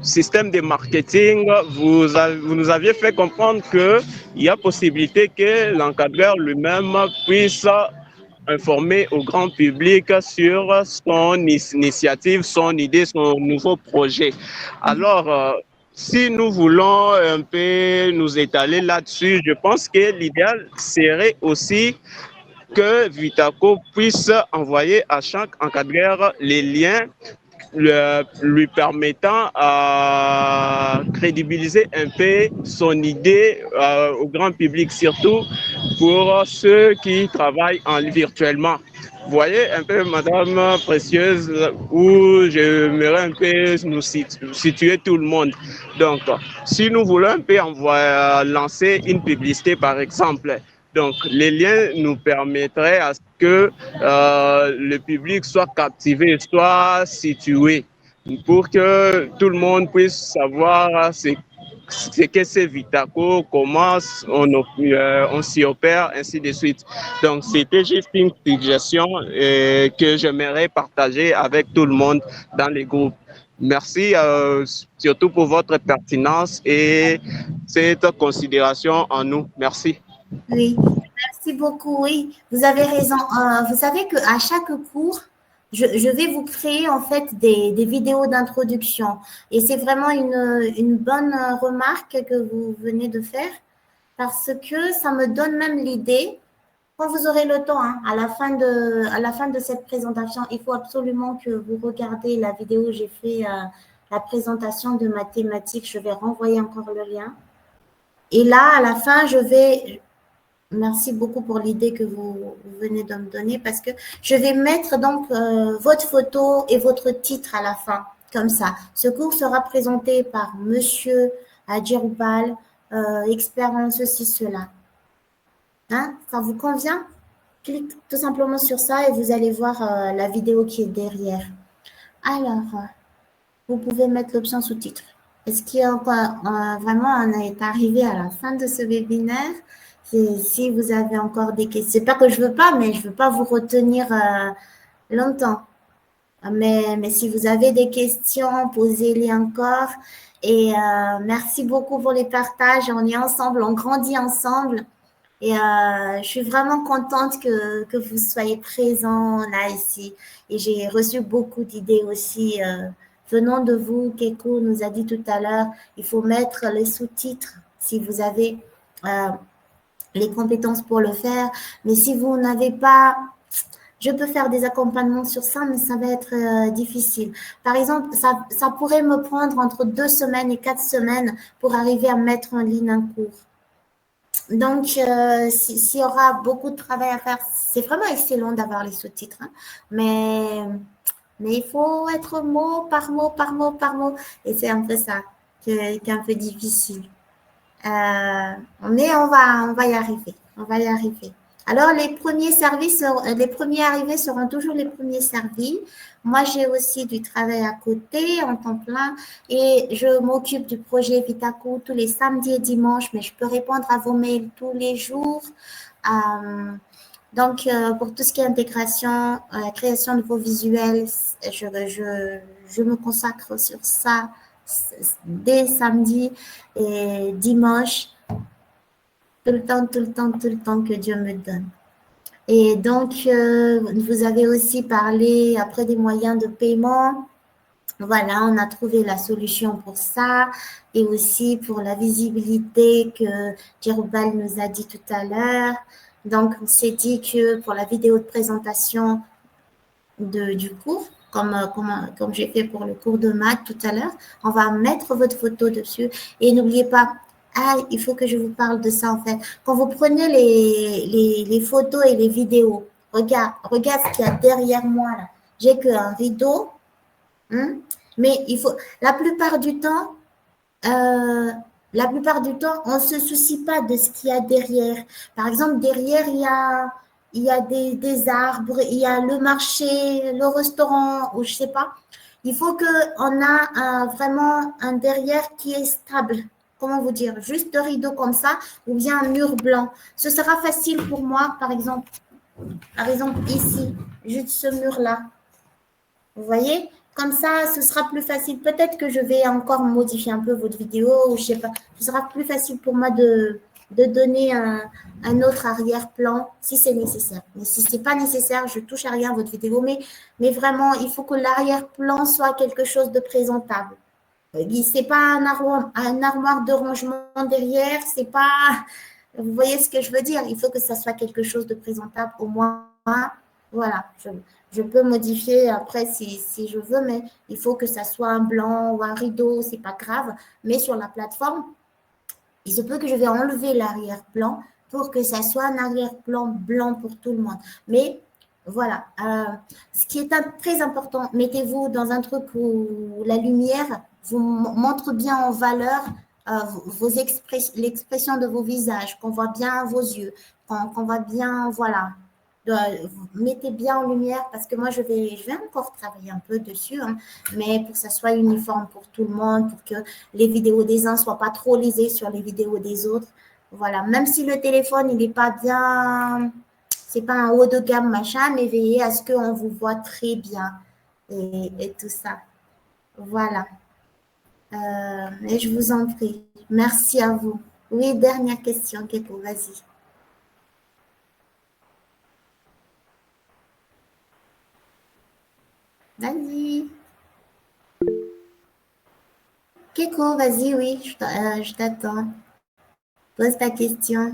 système de marketing, vous nous aviez fait comprendre qu'il y a possibilité que l'encadreur lui-même puisse informer au grand public sur son initiative, son idée, son nouveau projet. Alors, si nous voulons un peu nous étaler là-dessus, je pense que l'idéal serait aussi que Vitaco puisse envoyer à chaque encadreur les liens lui permettant à crédibiliser un peu son idée au grand public, surtout pour ceux qui travaillent virtuellement. Vous voyez un peu, Madame Précieuse, où j'aimerais un peu nous situer tout le monde. Donc, si nous voulons un peu lancer une publicité, par exemple, donc, les liens nous permettraient à ce que le public soit captivé, soit situé, pour que tout le monde puisse savoir ce que c'est Vitaco, comment on s'y opère, ainsi de suite. Donc, c'était juste une suggestion que j'aimerais partager avec tout le monde dans les groupes. Merci surtout pour votre pertinence et cette considération en nous. Merci. Oui, merci beaucoup. Oui, vous avez raison. Vous savez qu'à chaque cours, je vais vous créer en fait des vidéos d'introduction. Et c'est vraiment une bonne remarque que vous venez de faire parce que ça me donne même l'idée, quand vous aurez le temps, hein, à la fin de cette présentation, il faut absolument que vous regardez la vidéo où j'ai fait la présentation de mathématiques. Je vais renvoyer encore le lien. Et là, à la fin, merci beaucoup pour l'idée que vous venez de me donner parce que je vais mettre donc votre photo et votre titre à la fin, comme ça. Ce cours sera présenté par Monsieur Djeroubal, expert en ceci, cela. Hein, ça vous convient? Cliquez tout simplement sur ça et vous allez voir la vidéo qui est derrière. Alors, vous pouvez mettre l'option sous-titres. Est-ce qu'il y a vraiment, on est arrivé à la fin de ce webinaire? Si vous avez encore des questions, c'est pas que je veux pas, mais je veux pas vous retenir longtemps. Mais si vous avez des questions, posez-les encore. Et merci beaucoup pour les partages. On est ensemble, on grandit ensemble. Et je suis vraiment contente que vous soyez présents là ici. Et j'ai reçu beaucoup d'idées aussi venant de vous. Keiko nous a dit tout à l'heure, il faut mettre les sous-titres si vous avez euh, les compétences pour le faire. Mais si vous n'avez pas, je peux faire des accompagnements sur ça, mais ça va être difficile. Par exemple, ça pourrait me prendre entre 2 semaines et 4 semaines pour arriver à mettre en ligne un cours. Donc, s'il y aura beaucoup de travail à faire, c'est vraiment excellent d'avoir les sous-titres, hein. Mais il faut être mot par mot, par mot, par mot. Et c'est un peu ça qui est un peu difficile. Mais on va y arriver. On va y arriver. Alors, les premiers services, les premiers arrivés seront toujours les premiers servis. Moi, j'ai aussi du travail à côté en temps plein et je m'occupe du projet Vitaku tous les samedis et dimanches, mais je peux répondre à vos mails tous les jours. Donc, pour tout ce qui est intégration, création de vos visuels, je me consacre sur ça dès samedi et dimanche, tout le temps, tout le temps, tout le temps que Dieu me donne. Et donc, vous avez aussi parlé après des moyens de paiement. Voilà, on a trouvé la solution pour ça et aussi pour la visibilité que Jérobal nous a dit tout à l'heure. Donc, on s'est dit que pour la vidéo de présentation du cours, comme j'ai fait pour le cours de maths tout à l'heure, on va mettre votre photo dessus. Et n'oubliez pas, il faut que je vous parle de ça en fait. Quand vous prenez les photos et les vidéos, regarde ce qu'il y a derrière moi là. J'ai qu'un rideau, hein, mais la plupart du temps, on ne se soucie pas de ce qu'il y a derrière. Par exemple, derrière, il y a des arbres, il y a le marché, le restaurant, ou je ne sais pas. Il faut qu'on a vraiment un derrière qui est stable. Comment vous dire? Juste un rideau comme ça, ou bien un mur blanc. Ce sera facile pour moi, par exemple ici, juste ce mur-là. Vous voyez? Comme ça, ce sera plus facile. Peut-être que je vais encore modifier un peu votre vidéo ou je sais pas. Ce sera plus facile pour moi de donner un autre arrière-plan si c'est nécessaire. Mais si ce n'est pas nécessaire, je touche à rien à votre vidéo. Mais vraiment, il faut que l'arrière-plan soit quelque chose de présentable. C'est pas un armoire de rangement derrière. C'est pas. Vous voyez ce que je veux dire? Il faut que ça soit quelque chose de présentable au moins. Voilà. Je peux modifier après si je veux, mais il faut que ça soit un blanc ou un rideau, c'est pas grave. Mais sur la plateforme, il se peut que je vais enlever l'arrière-plan pour que ça soit un arrière-plan blanc pour tout le monde. Mais voilà, ce qui est très important, mettez-vous dans un truc où la lumière vous montre bien en valeur l'expression de vos visages, qu'on voit bien vos yeux, qu'on voit bien, voilà. Mettez bien en lumière parce que moi, je vais encore travailler un peu dessus, hein, mais pour que ça soit uniforme pour tout le monde, pour que les vidéos des uns ne soient pas trop lésées sur les vidéos des autres. Voilà, même si le téléphone, il n'est pas bien, c'est pas un haut de gamme, machin, mais veillez à ce qu'on vous voit très bien et tout ça. Voilà. Et je vous en prie. Merci à vous. Oui, dernière question, Keiko, vas-y. Vas-y. Keiko, vas-y, oui, je t'attends. Pose ta question.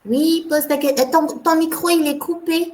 Oui, pose ta question. Ton micro, il est coupé.